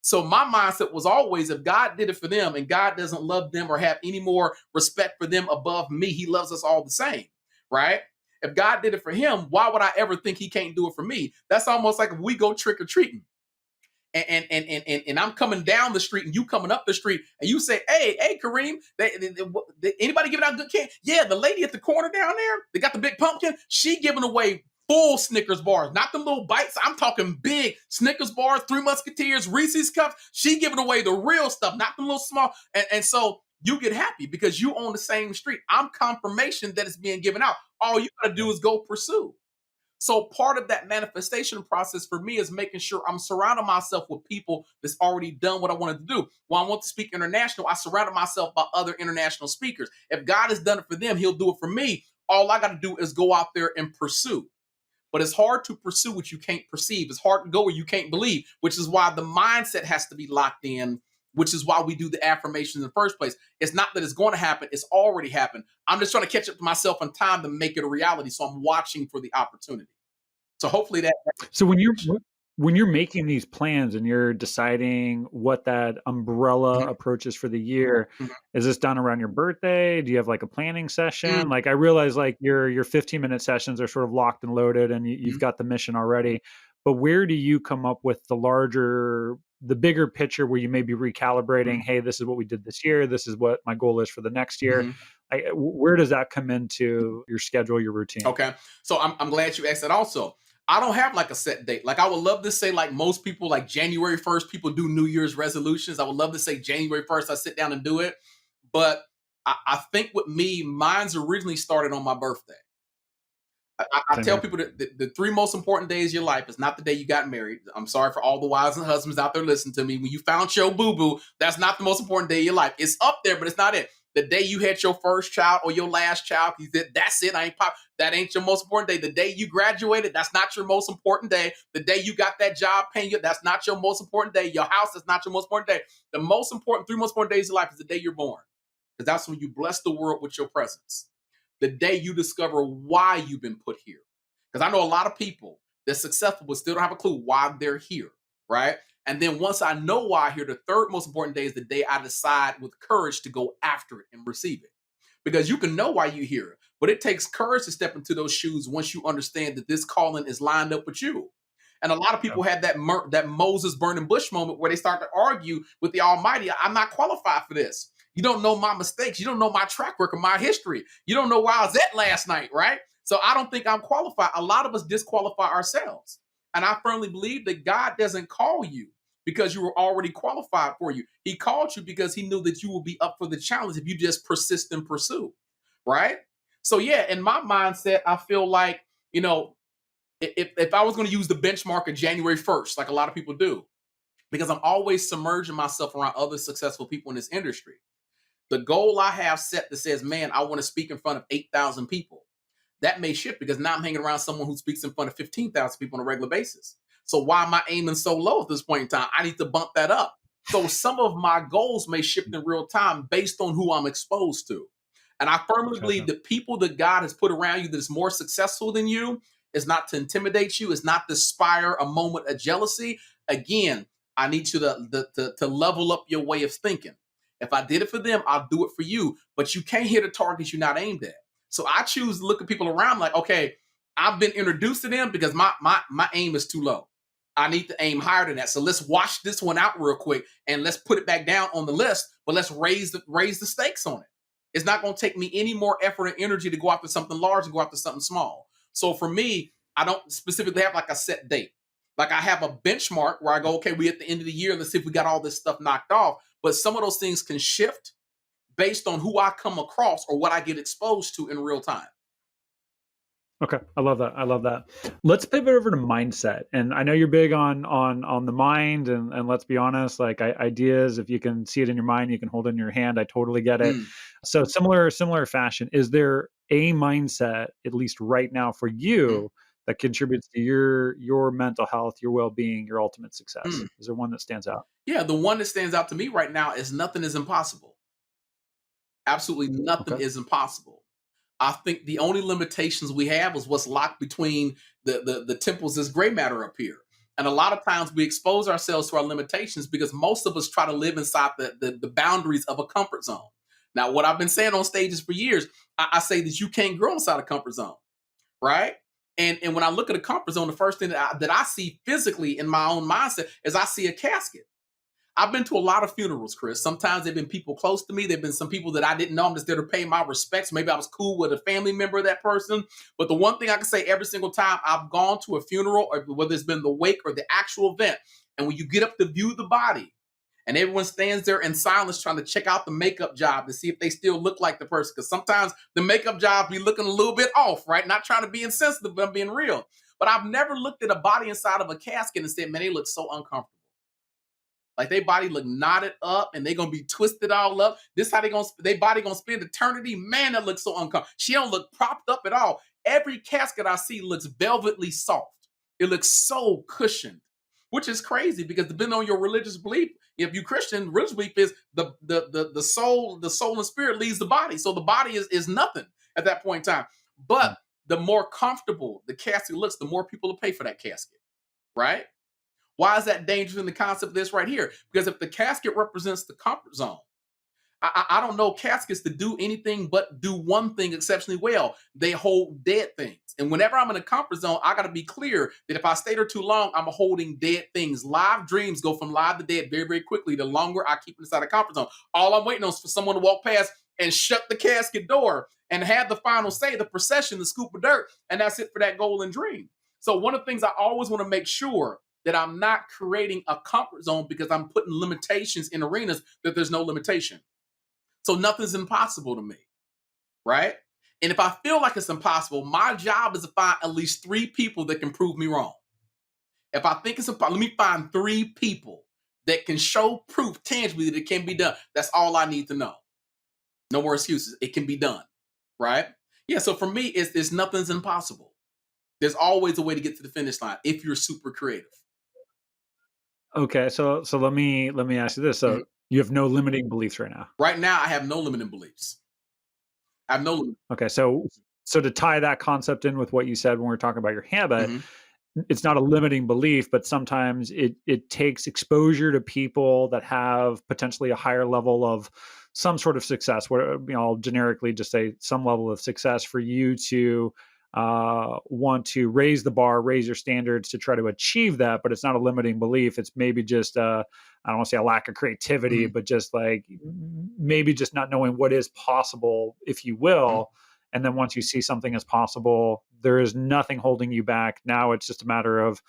So my mindset was always, if God did it for them and God doesn't love them or have any more respect for them above me, he loves us all the same, right? If God did it for him, why would I ever think he can't do it for me? That's almost like if we go trick or treating and I'm coming down the street and you coming up the street and you say, hey, Kareem, anybody giving out good candy? Yeah, the lady at the corner down there, they got the big pumpkin. She giving away full Snickers bars, not the little bites. I'm talking big Snickers bars, Three Musketeers, Reese's cups. She giving away the real stuff, not the little small. And so you get happy because you own the same street. I'm confirmation that it's being given out. All you got to do is go pursue. So part of that manifestation process for me is making sure I'm surrounding myself with people that's already done what I wanted to do. When I want to speak international, I surrounded myself by other international speakers. If God has done it for them, he'll do it for me. All I got to do is go out there and pursue. But it's hard to pursue what you can't perceive. It's hard to go where you can't believe, which is why the mindset has to be locked in, which is why we do the affirmations in the first place. It's not that it's going to happen, it's already happened. I'm just trying to catch up to myself in time to make it a reality. So I'm watching for the opportunity. So hopefully that. So when you're making these plans and you're deciding what that umbrella Mhm, approach is for the year, mhm, is this done around your birthday? Do you have like a planning mhm, session? Like I realize like your 15-minute sessions are sort of locked and loaded and you've mhm, got the mission already. But where do you come up with the bigger picture where you may be recalibrating, mhm, hey, this is what we did this year, this is what my goal is for the next year. mhm. Where does that come into your schedule, your routine? Okay. So I'm glad you asked that also. I don't have like a set date. Like, I would love to say, like most people, like January 1st, people do New Year's resolutions. I would love to say January 1st, I sit down and do it. But I think with me, mine's originally started on my birthday. I Same tell here. people that the three most important days of your life is not the day you got married. I'm sorry for all the wives and husbands out there listening to me. When you found your boo boo, that's not the most important day of your life. It's up there, but it's not it. The day you had your first child or your last child, you said, that's it. I ain't pop. That ain't your most important day. The day you graduated, that's not your most important day. The day you got that job paying you, that's not your most important day. Your house, that's not your most important day. The most important, three most important days of your life is the day you're born, because that's when you bless the world with your presence. The day you discover why you've been put here. Because I know a lot of people that's successful but still don't have a clue why they're here, right? And then once I know why I'm here, the third most important day is the day I decide with courage to go after it and receive it. Because you can know why you're here, but it takes courage to step into those shoes once you understand that this calling is lined up with you. And a lot of Yeah. people have that Moses burning bush moment where they start to argue with the Almighty. I'm not qualified for this. You don't know my mistakes. You don't know my track record, my history. You don't know where I was at last night, right? So I don't think I'm qualified. A lot of us disqualify ourselves. And I firmly believe that God doesn't call you because you were already qualified for you. He called you because he knew that you would be up for the challenge if you just persist and pursue, right? So yeah, in my mindset, I feel like, if I was going to use the benchmark of January 1st, like a lot of people do, because I'm always submerging myself around other successful people in this industry. The goal I have set that says, man, I want to speak in front of 8,000 people. That may shift because now I'm hanging around someone who speaks in front of 15,000 people on a regular basis. So why am I aiming so low at this point in time? I need to bump that up. So some of my goals may shift in real time based on who I'm exposed to. And I firmly believe that people that God has put around you that is more successful than you is not to intimidate you, is not to inspire a moment of jealousy. Again, I need you to level up your way of thinking. If I did it for them, I'll do it for you. But you can't hit a target you're not aimed at. So I choose to look at people around like, okay, I've been introduced to them because my aim is too low. I need to aim higher than that. So let's wash this one out real quick and let's put it back down on the list, but let's raise the stakes on it. It's not going to take me any more effort and energy to go after something large and go after something small. So for me, I don't specifically have like a set date. Like I have a benchmark where I go, okay, we at the end of the year, let's see if we got all this stuff knocked off. But some of those things can shift based on who I come across or what I get exposed to in real time. Okay, I love that. I love that. Let's pivot over to mindset. And I know you're big on the mind, and let's be honest, like ideas, if you can see it in your mind, you can hold it in your hand. I totally get it. So similar fashion, is there a mindset, at least right now for you, that contributes to your mental health, your well-being, your ultimate success? Is there one that stands out? Yeah, the one that stands out to me right now is nothing is impossible. Absolutely nothing is impossible. I think the only limitations we have is what's locked between the temples, this gray matter up here. And a lot of times we expose ourselves to our limitations because most of us try to live inside the boundaries of a comfort zone. Now, what I've been saying on stages for years, I say that you can't grow inside a comfort zone, right? And when I look at a comfort zone, the first thing that I see physically in my own mindset is I see a casket. I've been to a lot of funerals, Chris. Sometimes they've been people close to me. They've been some people that I didn't know. I'm just there to pay my respects. Maybe I was cool with a family member of that person. But the one thing I can say every single time I've gone to a funeral, or whether it's been the wake or the actual event, and when you get up to view the body, and everyone stands there in silence trying to check out the makeup job to see if they still look like the person. Because sometimes the makeup job be looking a little bit off, right? Not trying to be insensitive, but I'm being real. But I've never looked at a body inside of a casket and said, man, they look so uncomfortable. Like their body look knotted up and they're gonna be twisted all up. This how their body gonna spend eternity. Man, that looks so uncomfortable. She don't look propped up at all. Every casket I see looks velvetly soft. It looks so cushioned, which is crazy because depending on your religious belief, if you Christian, religious belief is the soul and spirit leaves the body. So the body is nothing at that point in time. But the more comfortable the casket looks, the more people will pay for that casket, right? Why is that dangerous in the concept of this right here? Because if the casket represents the comfort zone, I don't know caskets to do anything but do one thing exceptionally well. They hold dead things. And whenever I'm in a comfort zone, I got to be clear that if I stay there too long, I'm holding dead things. Live dreams go from live to dead very, very quickly. The longer I keep inside a comfort zone, all I'm waiting on is for someone to walk past and shut the casket door and have the final say, the procession, the scoop of dirt. And that's it for that golden dream. So one of the things I always want to make sure that I'm not creating a comfort zone because I'm putting limitations in arenas that there's no limitation. So nothing's impossible to me, right? And if I feel like it's impossible, my job is to find at least 3 people that can prove me wrong. If I think it's impossible, let me find 3 people that can show proof tangibly that it can be done. That's all I need to know. No more excuses. It can be done, right? Yeah, so for me, it's nothing's impossible. There's always a way to get to the finish line if you're super creative. Okay, so let me ask you this. So you have no limiting beliefs right now. Right now, I have no limiting beliefs. I have no. Okay, so to tie that concept in with what you said when we were talking about your habit, it's not a limiting belief, but sometimes it takes exposure to people that have potentially a higher level of some sort of success. Where I'll generically just say some level of success for you to want to raise the bar, raise your standards to try to achieve that. But it's not a limiting belief. It's maybe just I don't want to say a lack of creativity, but just like maybe just not knowing what is possible, if you will. And then once you see something as possible, there is nothing holding you back. Now it's just a matter of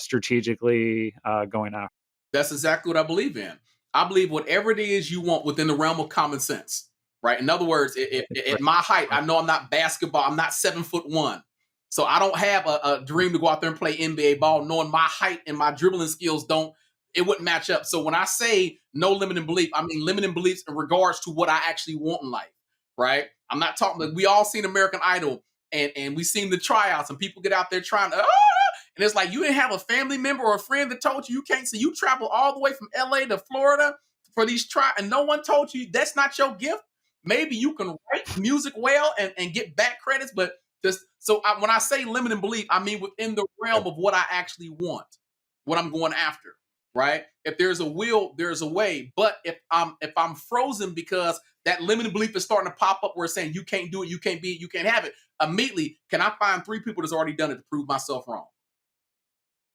strategically going after. That's exactly what I believe in. I believe whatever it is you want within the realm of common sense, right? In other words, at my height, I know I'm not basketball. I'm not 7'1". So I don't have a dream to go out there and play NBA ball, knowing my height and my dribbling skills don't It wouldn't match up. So when I say no limiting belief, I mean limiting beliefs in regards to what I actually want in life, right? I'm not talking like we all seen American Idol and we seen the tryouts and people get out there trying to, and it's like you didn't have a family member or a friend that told you can't. So you travel all the way from LA to Florida for these and no one told you that's not your gift. Maybe you can write music well and get back credits, but just when I say limiting belief, I mean within the realm of what I actually want, what I'm going after. Right? If there's a will, there's a way. But if I'm frozen because that limiting belief is starting to pop up where it's saying you can't do it, you can't be it, you can't have it, immediately, can I find 3 people that's already done it to prove myself wrong?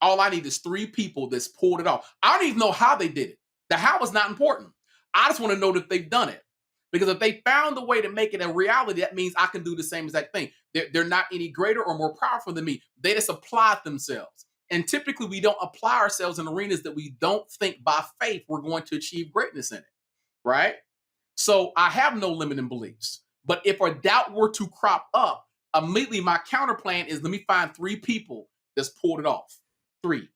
All I need is 3 people that's pulled it off. I don't even know how they did it. The how is not important. I just want to know that they've done it. Because if they found a way to make it a reality, that means I can do the same exact thing. They're not any greater or more powerful than me. They just applied themselves. And typically, we don't apply ourselves in arenas that we don't think by faith we're going to achieve greatness in it, right? So I have no limiting beliefs. But if a doubt were to crop up, immediately my counter plan is let me find 3 people that's pulled it off. 3.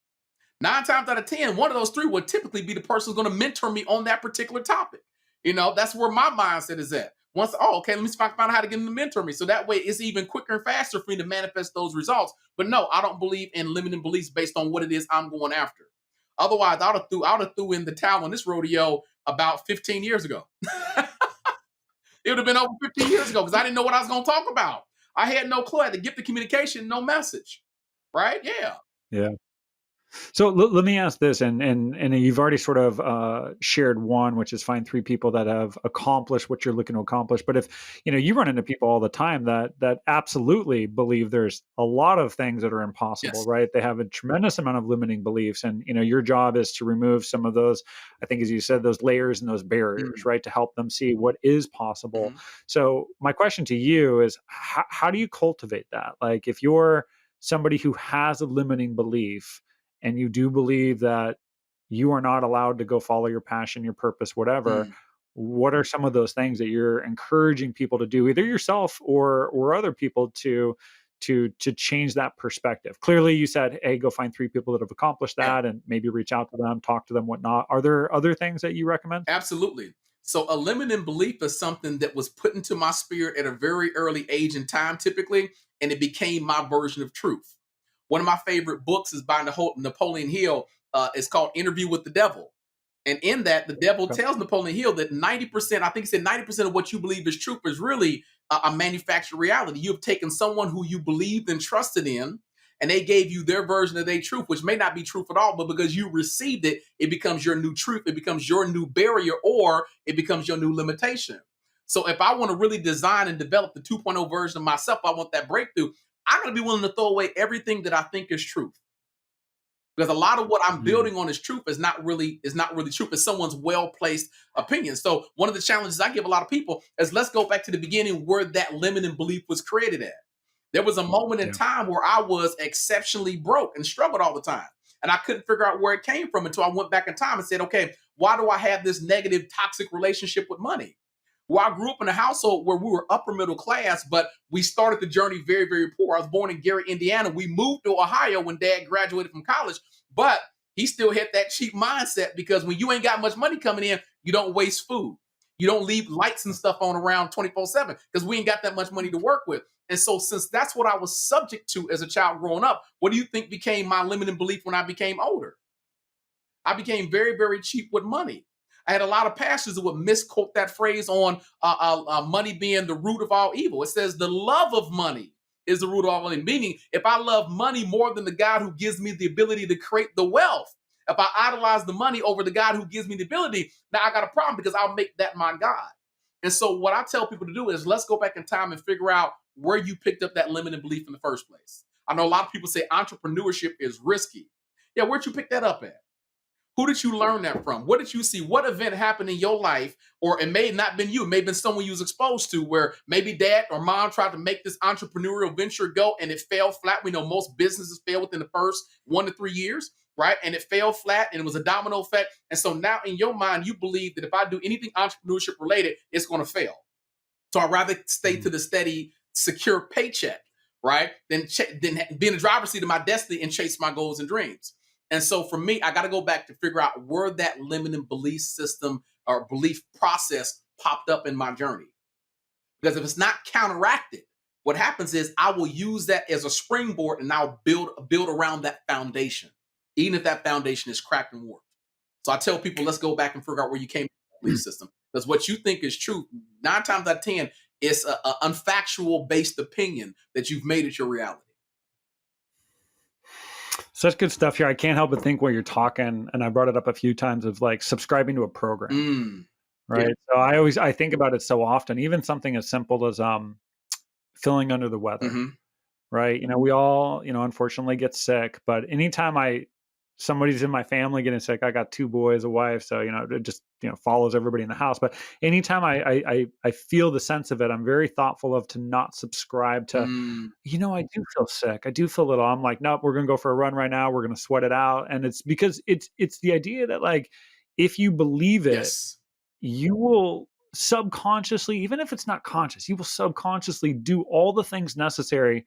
9 times out of 10, one of those 3 would typically be the person who's going to mentor me on that particular topic. That's where my mindset is at. Okay, let me find out how to get them to mentor me. So that way it's even quicker and faster for me to manifest those results. But no, I don't believe in limiting beliefs based on what it is I'm going after. Otherwise, I would have threw in the towel on this rodeo about 15 years ago. It would have been over 15 years ago because I didn't know what I was going to talk about. I had no clue. I had the gift of communication, no message. Right? Yeah. Yeah. So let me ask this, and you've already sort of shared one, which is find 3 people that have accomplished what you're looking to accomplish. But if you run into people all the time that absolutely believe there's a lot of things that are impossible, Yes. right? They have a tremendous amount of limiting beliefs, and your job is to remove some of those. I think, as you said, those layers and those barriers, right, to help them see what is possible. So my question to you is, how do you cultivate that? Like, if you're somebody who has a limiting belief, and you do believe that you are not allowed to go follow your passion, your purpose, whatever, what are some of those things that you're encouraging people to do, either yourself or other people to change that perspective? Clearly, you said, hey, go find 3 people that have accomplished that and maybe reach out to them, talk to them, whatnot. Are there other things that you recommend? Absolutely. So a limiting belief is something that was put into my spirit at a very early age in time, typically, and it became my version of truth. One of my favorite books is by Napoleon Hill. It's called Interview with the Devil. And in that, the devil tells Napoleon Hill that 90%, I think he said 90% of what you believe is truth is really a manufactured reality. You have taken someone who you believed and trusted in, and they gave you their version of their truth, which may not be truth at all, but because you received it, it becomes your new truth. It becomes your new barrier, or it becomes your new limitation. So if I want to really design and develop the 2.0 version of myself, I want that breakthrough. I'm going to be willing to throw away everything that I think is truth. Because a lot of what I'm building on is truth is not really truth. It's someone's well-placed opinion. So one of the challenges I give a lot of people is let's go back to the beginning where that limiting belief was created at. There was a moment in time where I was exceptionally broke and struggled all the time. And I couldn't figure out where it came from until I went back in time and said, okay, why do I have this negative, toxic relationship with money? Well, I grew up in a household where we were upper middle class, but we started the journey very, very poor. I was born in Gary, Indiana. We moved to Ohio when Dad graduated from college, but he still had that cheap mindset because when you ain't got much money coming in, you don't waste food. You don't leave lights and stuff on around 24/7 because we ain't got that much money to work with. And so since that's what I was subject to as a child growing up, what do you think became my limiting belief when I became older? I became very, very cheap with money. I had a lot of pastors that would misquote that phrase on money being the root of all evil. It says the love of money is the root of all evil. Meaning, if I love money more than the God who gives me the ability to create the wealth, if I idolize the money over the God who gives me the ability, now I got a problem because I'll make that my God. And so what I tell people to do is let's go back in time and figure out where you picked up that limiting belief in the first place. I know a lot of people say entrepreneurship is risky. Yeah, where'd you pick that up at? Who did you learn that from? What did you see? What event happened in your life? Or it may have not been you. It may have been someone you was exposed to where maybe dad or mom tried to make this entrepreneurial venture go and it fell flat. We know most businesses fail within the first 1 to 3 years, right? And it fell flat and it was a domino effect. And so now in your mind, you believe that if I do anything entrepreneurship related, it's going to fail. So I'd rather stay to the steady, secure paycheck, right? Than be in the driver's seat of my destiny and chase my goals and dreams. And so for me, I got to go back to figure out where that limiting belief system or belief process popped up in my journey. Because if it's not counteracted, what happens is I will use that as a springboard and I'll build around that foundation, even if that foundation is cracked and warped. So I tell people, let's go back and figure out where you came from the belief system. Because what you think is true, 9 times out of 10, it's an unfactual based opinion that you've made it your reality. Such good stuff here. I can't help but think while you're talking, and I brought it up a few times, of like subscribing to a program, right? Yeah. So I think about it so often, even something as simple as feeling under the weather, right? We all, unfortunately get sick, but anytime somebody's in my family getting sick, I got 2 boys, a wife, so it just follows everybody in the house. But anytime I feel the sense of it, I'm very thoughtful of to not subscribe to, I do feel sick, I do feel a little. I'm like, nope, we're gonna go for a run right now. We're gonna sweat it out, and it's because it's the idea that, like, if you believe it, Yes. you will subconsciously, even if it's not conscious, you will subconsciously do all the things necessary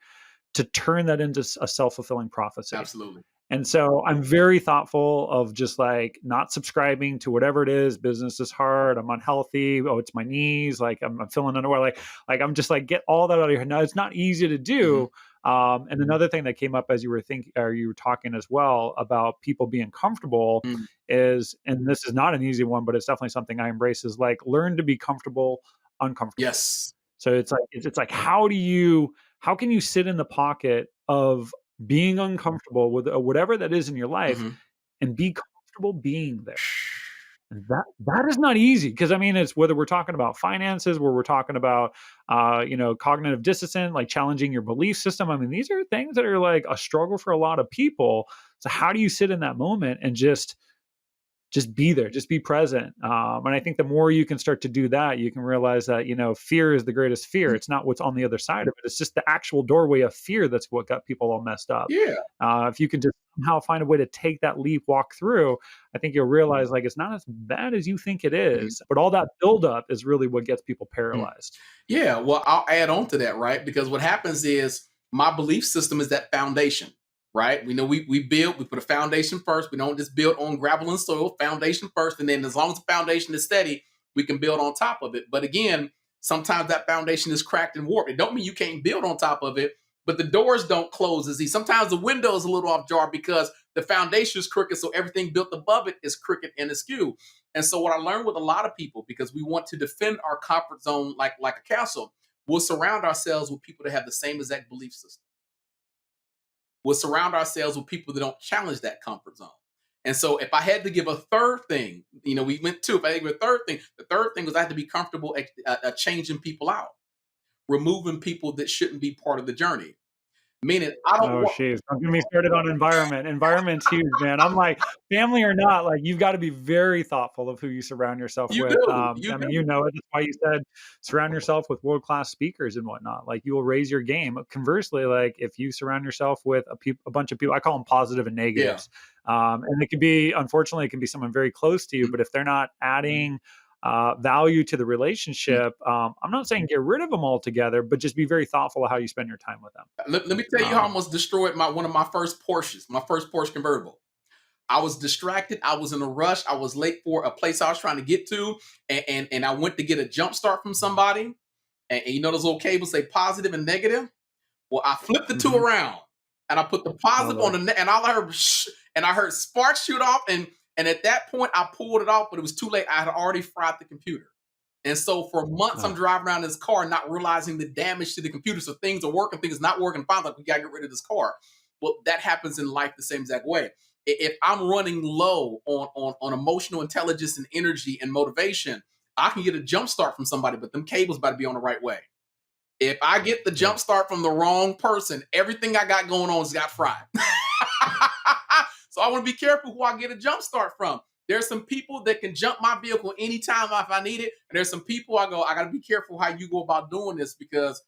to turn that into a self-fulfilling prophecy. Absolutely. And so I'm very thoughtful of just like not subscribing to whatever it is. Business is hard. I'm unhealthy. Oh, it's my knees. Like I'm feeling underwear. Like I'm just like, get all that out of your head. Now, it's not easy to do. And another thing that came up as you were talking as well about people being comfortable is, and this is not an easy one, but it's definitely something I embrace, is like, learn to be comfortable, uncomfortable. Yes. So it's like, how can you sit in the pocket of being uncomfortable with whatever that is in your life and be comfortable being there? And that is not easy, because it's whether we're talking about finances, where we're talking about cognitive dissonance, like challenging your belief system. These are things that are like a struggle for a lot of people. So how do you sit in that moment and just be there, just be present? And I think the more you can start to do that, you can realize that, fear is the greatest fear. It's not what's on the other side of it. It's just the actual doorway of fear that's what got people all messed up. Yeah. If you can just somehow find a way to take that leap, walk through, I think you'll realize, like, it's not as bad as you think it is, but all that buildup is really what gets people paralyzed. Yeah. Well, I'll add on to that, right? Because what happens is my belief system is that foundation, right? We know we put a foundation first. We don't just build on gravel and soil, foundation first. And then as long as the foundation is steady, we can build on top of it. But again, sometimes that foundation is cracked and warped. It don't mean you can't build on top of it, but the doors don't close as easy. Sometimes the window is a little off jar because the foundation is crooked. So everything built above it is crooked and askew. And so what I learned with a lot of people, because we want to defend our comfort zone like a castle, we'll surround ourselves with people that have the same exact belief system. We'll surround ourselves with people that don't challenge that comfort zone. And so if I had to give a third thing, we went 2. If I had to give a third thing, the third thing was I had to be comfortable at changing people out, removing people that shouldn't be part of the journey. Meaning, I don't Oh, want. jeez. Don't get me started on environment. Environment's huge, man. I'm like, family or not, like, you've got to be very thoughtful of who you surround yourself You with. do. You do. It. That's why you said surround yourself with world-class speakers and whatnot. Like, you will raise your game. Conversely, like, if you surround yourself with a bunch of people, I call them positive and negatives. And it can be, unfortunately, it can be someone very close to you, but if they're not adding value to the relationship, I'm not saying get rid of them altogether, but just be very thoughtful of how you spend your time with them. Let me tell you how I almost destroyed one of my first Porsches, my first Porsche convertible. I was distracted. I was in a rush. I was late for a place I was trying to get to, and I went to get a jump start from somebody. And those little cables say positive and negative. Well, I flipped the 2 around, and I put the positive on the and all I heard, and I heard sparks shoot off, and at that point I pulled it off, but it was too late. I had already fried the computer. And so for months, I'm driving around this car, not realizing the damage to the computer. So things are working, things not working. Finally, like, we got to get rid of this car. Well, that happens in life the same exact way. If I'm running low on emotional intelligence and energy and motivation, I can get a jump start from somebody, but them cables about to be on the right way. If I get the jump start from the wrong person, everything I got going on has got fried. So I want to be careful who I get a jump start from. There's some people that can jump my vehicle anytime if I need it. And there's some people I got to be careful how you go about doing this, because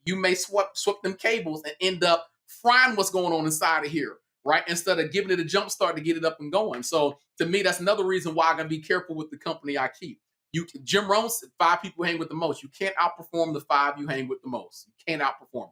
you may swap them cables and end up frying what's going on inside of here, right? Instead of giving it a jump start to get it up and going. So to me, that's another reason why I got to be careful with the company I keep. Jim Rohn said 5 people hang with the most. You can't outperform the 5 you hang with the most. You can't outperform them.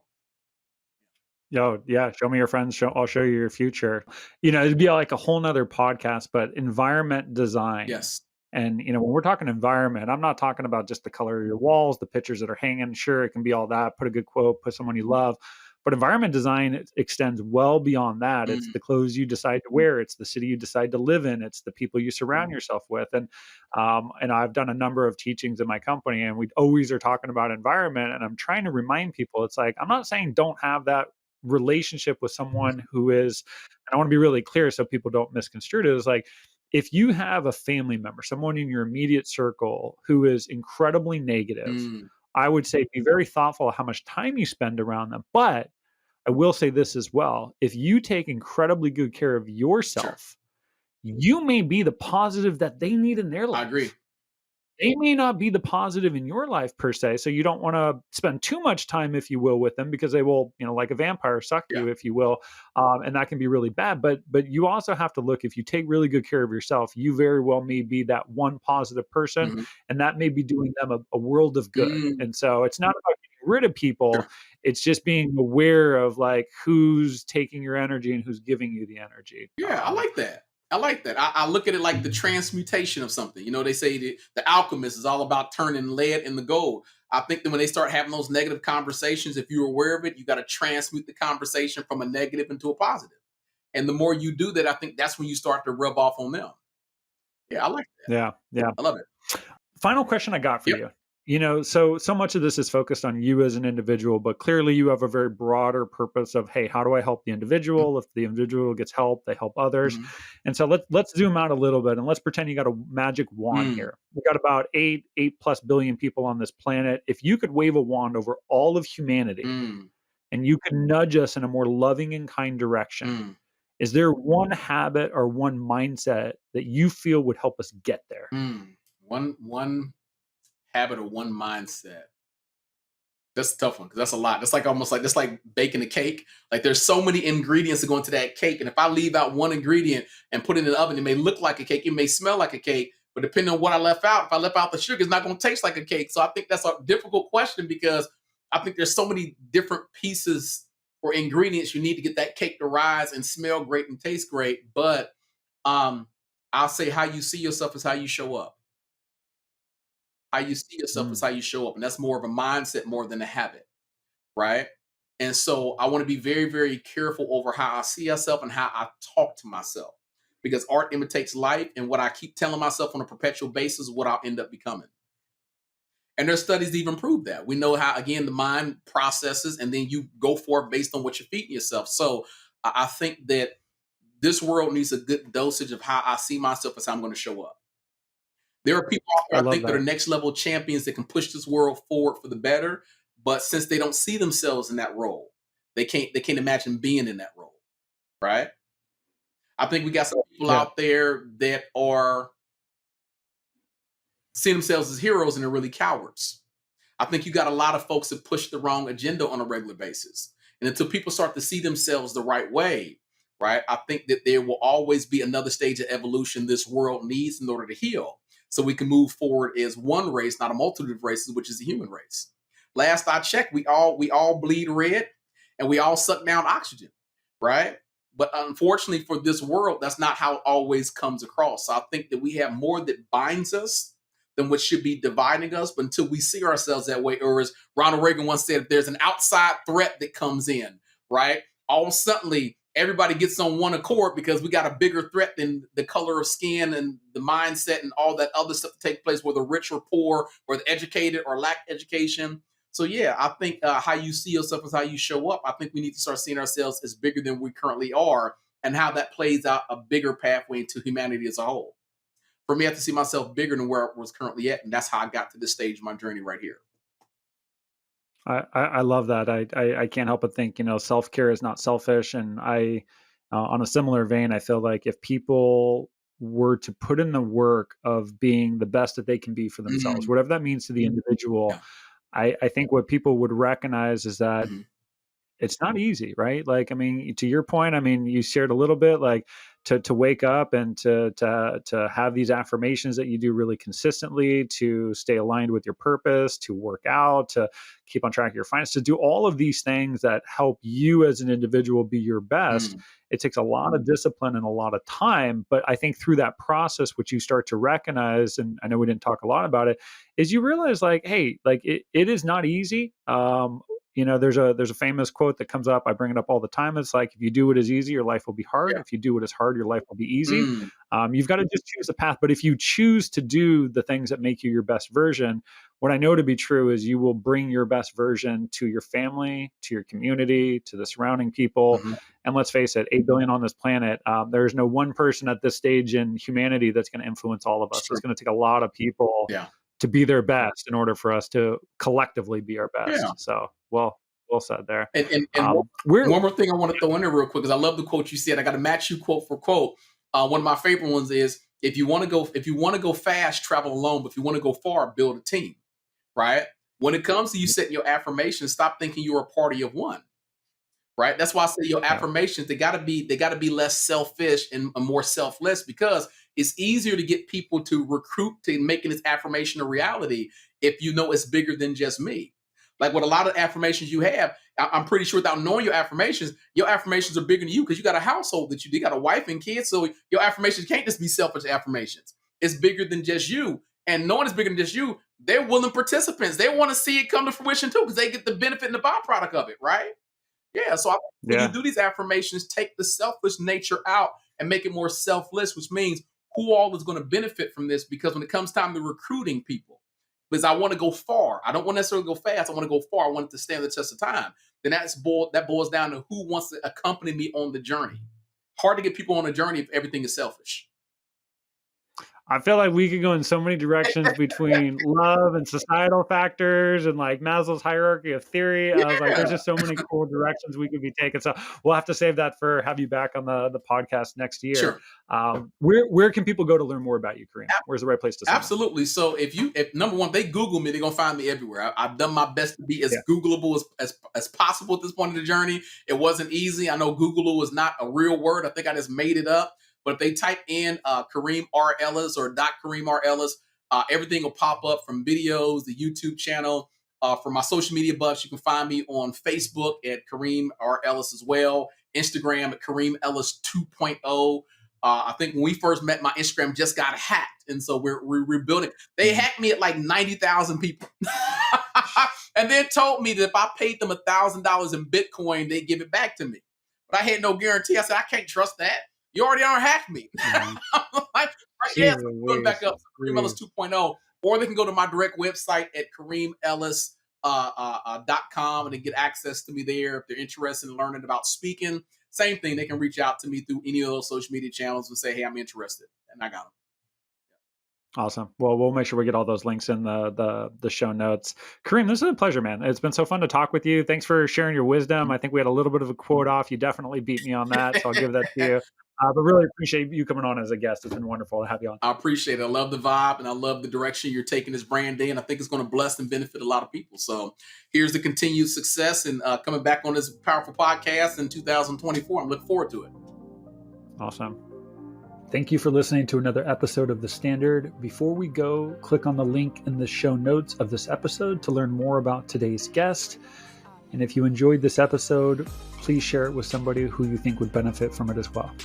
Oh, yeah, show me your friends, I'll show you your future. It'd be like a whole nother podcast, but environment design. Yes. And, when we're talking environment, I'm not talking about just the color of your walls, the pictures that are hanging. Sure, it can be all that. Put a good quote, put someone you love. But environment design extends well beyond that. It's Mm, the clothes you decide to wear. It's the city you decide to live in. It's the people you surround yourself with. And I've done a number of teachings in my company, and we always are talking about environment. And I'm trying to remind people, it's like, I'm not saying don't have that relationship with someone who is, and I want to be really clear so people don't misconstrue it, is like, if you have a family member, someone in your immediate circle who is incredibly negative, mm, I would say be very thoughtful of how much time you spend around them. But I will say this as well. If you take incredibly good care of sure. yourself, you may be the positive that they need in their I agree. life. They may not be the positive in your life per se, so you don't wanna spend too much time, if you will, with them because they will, like a vampire, suck Yeah. you, if you will, and that can be really bad, but you also have to look, if you take really good care of yourself, you very well may be that one positive person, Mhm. and that may be doing them a world of good, Mm, and so it's not about getting rid of people, sure. it's just being aware of, like, who's taking your energy and who's giving you the energy. Yeah, I like that. I like that. I look at it like the transmutation of something. They say the alchemist is all about turning lead into gold. I think that when they start having those negative conversations, if you're aware of it, you got to transmute the conversation from a negative into a positive. And the more you do that, I think that's when you start to rub off on them. Yeah, I like that. Yeah, yeah. I love it. Final question I got for Yep. you. So much of this is focused on you as an individual, but clearly you have a very broader purpose of, hey, how do I help the individual? If the individual gets help, they help others. Mm-hmm. And so let's zoom out a little bit and let's pretend you got a magic wand Mm, here. We got about eight plus billion people on this planet. If you could wave a wand over all of humanity mm, and you could nudge us in a more loving and kind direction, mm, is there one habit or one mindset that you feel would help us get there? mm. One habit or one mindset. That's a tough one because that's a lot. That's like almost like that's like baking a cake. Like there's so many ingredients that go into that cake, and if I leave out one ingredient and put it in the oven, it may look like a cake, it may smell like a cake, but depending on what I left out, if I left out the sugar, it's not going to taste like a cake. So I think that's a difficult question because I think there's so many different pieces or ingredients you need to get that cake to rise and smell great and taste great. But um, I'll say how you see yourself is how you show up. How you see yourself is Mm, how you show up, and that's more of a mindset more than a habit, right? And so I want to be very, very careful over how I see myself and how I talk to myself, because art imitates life, and what I keep telling myself on a perpetual basis is what I'll end up becoming. And there's studies to even prove that. We know how, again, the mind processes, and then you go forth based on what you're feeding yourself. So I think that this world needs a good dosage of how I see myself as how I'm going to show up. There are people out I there I love think that are that. next level champions that can push this world forward for the better, but since they don't see themselves in that role, they can't imagine being in that role, right? I think we got some people Yeah. out there that are seeing themselves as heroes and they're really cowards. I think you got a lot of folks that push the wrong agenda on a regular basis. And until people start to see themselves the right way, right, I think that there will always be another stage of evolution this world needs in order to heal. So we can move forward as one race, not a multitude of races, which is the human race. Last I checked, we all bleed red and we all suck down oxygen, right? But unfortunately for this world, that's not how it always comes across. So I think that we have more that binds us than what should be dividing us. But until we see ourselves that way, or as Ronald Reagan once said, if there's an outside threat that comes in, right? All of a sudden, everybody gets on one accord because we got a bigger threat than the color of skin and the mindset and all that other stuff to take place, whether rich or poor, whether educated or lack education. So yeah, I think how you see yourself is how you show up. I think we need to start seeing ourselves as bigger than we currently are, and how that plays out a bigger pathway into humanity as a whole. For me, I have to see myself bigger than where I was currently at, and that's how I got to this stage of my journey right here. I love that. I can't help but think, self care is not selfish. And on a similar vein, I feel like if people were to put in the work of being the best that they can be for themselves, Mm, whatever that means to the individual, yeah. I think what people would recognize is that Mhm. it's not easy, right? Like, I mean, to your point, I mean, you shared a little bit, like to wake up and to have these affirmations that you do really consistently, to stay aligned with your purpose, to work out, to keep on track of your finances, to do all of these things that help you as an individual be your best. It takes a lot of discipline and a lot of time. But I think through that process, what you start to recognize, and I know we didn't talk a lot about it, is you realize like, hey, like it is not easy. There's a famous quote that comes up. I bring it up all the time. It's like, if you do what is easy, your life will be hard. Yeah. If you do what is hard, your life will be easy. You've got to just choose a path. But if you choose to do the things that make you your best version, what I know to be true is you will bring your best version to your family, to your community, to the surrounding people. And let's face it, 8 billion on this planet. There's no one person at this stage in humanity that's going to influence all of us. It's going to take a lot of people to be their best in order for us to collectively be our best. Yeah. So, well said there. And one more thing I want to throw in there real quick, because I love the quote you said. I got to match you quote for quote. One of my favorite ones is, if you want to go fast, travel alone. But if you want to go far, build a team. Right? When it comes to you setting your affirmations, stop thinking you're a party of one. Right? That's why I say your affirmations, they gotta be less selfish and more selfless, because it's easier to get people to recruit to making this affirmation a reality if you know it's bigger than just me. Like with a lot of affirmations you have, I'm pretty sure without knowing your affirmations are bigger than you, because you got a household that you got a wife and kids. So your affirmations can't just be selfish affirmations. It's bigger than just you. And knowing it's bigger than just you, they're willing participants. They want to see it come to fruition too, because they get the benefit and the byproduct of it, right? Yeah. So when you do these affirmations, take the selfish nature out and make it more selfless, which means who all is going to benefit from this? Because when it comes time to recruiting people, because I want to go far. I don't want to necessarily go fast. I want to go far. I want it to stand the test of time. Then that boils down to who wants to accompany me on the journey. Hard to get people on a journey if everything is selfish. I feel like we could go in so many directions between love and societal factors and like Maslow's hierarchy of theory. I was like, there's just so many cool directions we could be taking. So we'll have to save that for have you back on the podcast next year. Sure. Where can people go to learn more about you, Karim? Where's the right place to sign Absolutely. Up? So if number one, they Google me, they're gonna find me everywhere. I've done my best to be as Googleable as possible at this point in the journey. It wasn't easy. I know Googleable is not a real word. I think I just made it up. But if they type in Karim R. Ellis or Karim R. Ellis, everything will pop up, from videos, the YouTube channel. For my social media buffs, you can find me on Facebook at Karim R. Ellis as well. Instagram at Karim Ellis 2.0. I think when we first met, my Instagram just got hacked. And so we're rebuilding. They hacked me at like 90,000 people. And then told me that if I paid them $1,000 in Bitcoin, they'd give it back to me. But I had no guarantee. I said, I can't trust that. You already hacked me. Going back up to Karim Ellis 2.0, or they can go to my direct website at KarimEllis.com and they get access to me there if they're interested in learning about speaking. Same thing, they can reach out to me through any of those social media channels and say, hey, I'm interested. And I got them. Awesome. Well, we'll make sure we get all those links in the show notes. Karim, this is a pleasure, man. It's been so fun to talk with you. Thanks for sharing your wisdom. I think we had a little bit of a quote off. You definitely beat me on that, so I'll give that to you. But really appreciate you coming on as a guest. It's been wonderful to have you on. I appreciate it. I love the vibe, and I love the direction you're taking this brand in. I think it's going to bless and benefit a lot of people. So here's the continued success and coming back on this powerful podcast in 2024. I'm looking forward to it. Awesome. Thank you for listening to another episode of The Standard. Before we go, click on the link in the show notes of this episode to learn more about today's guest. And if you enjoyed this episode, please share it with somebody who you think would benefit from it as well.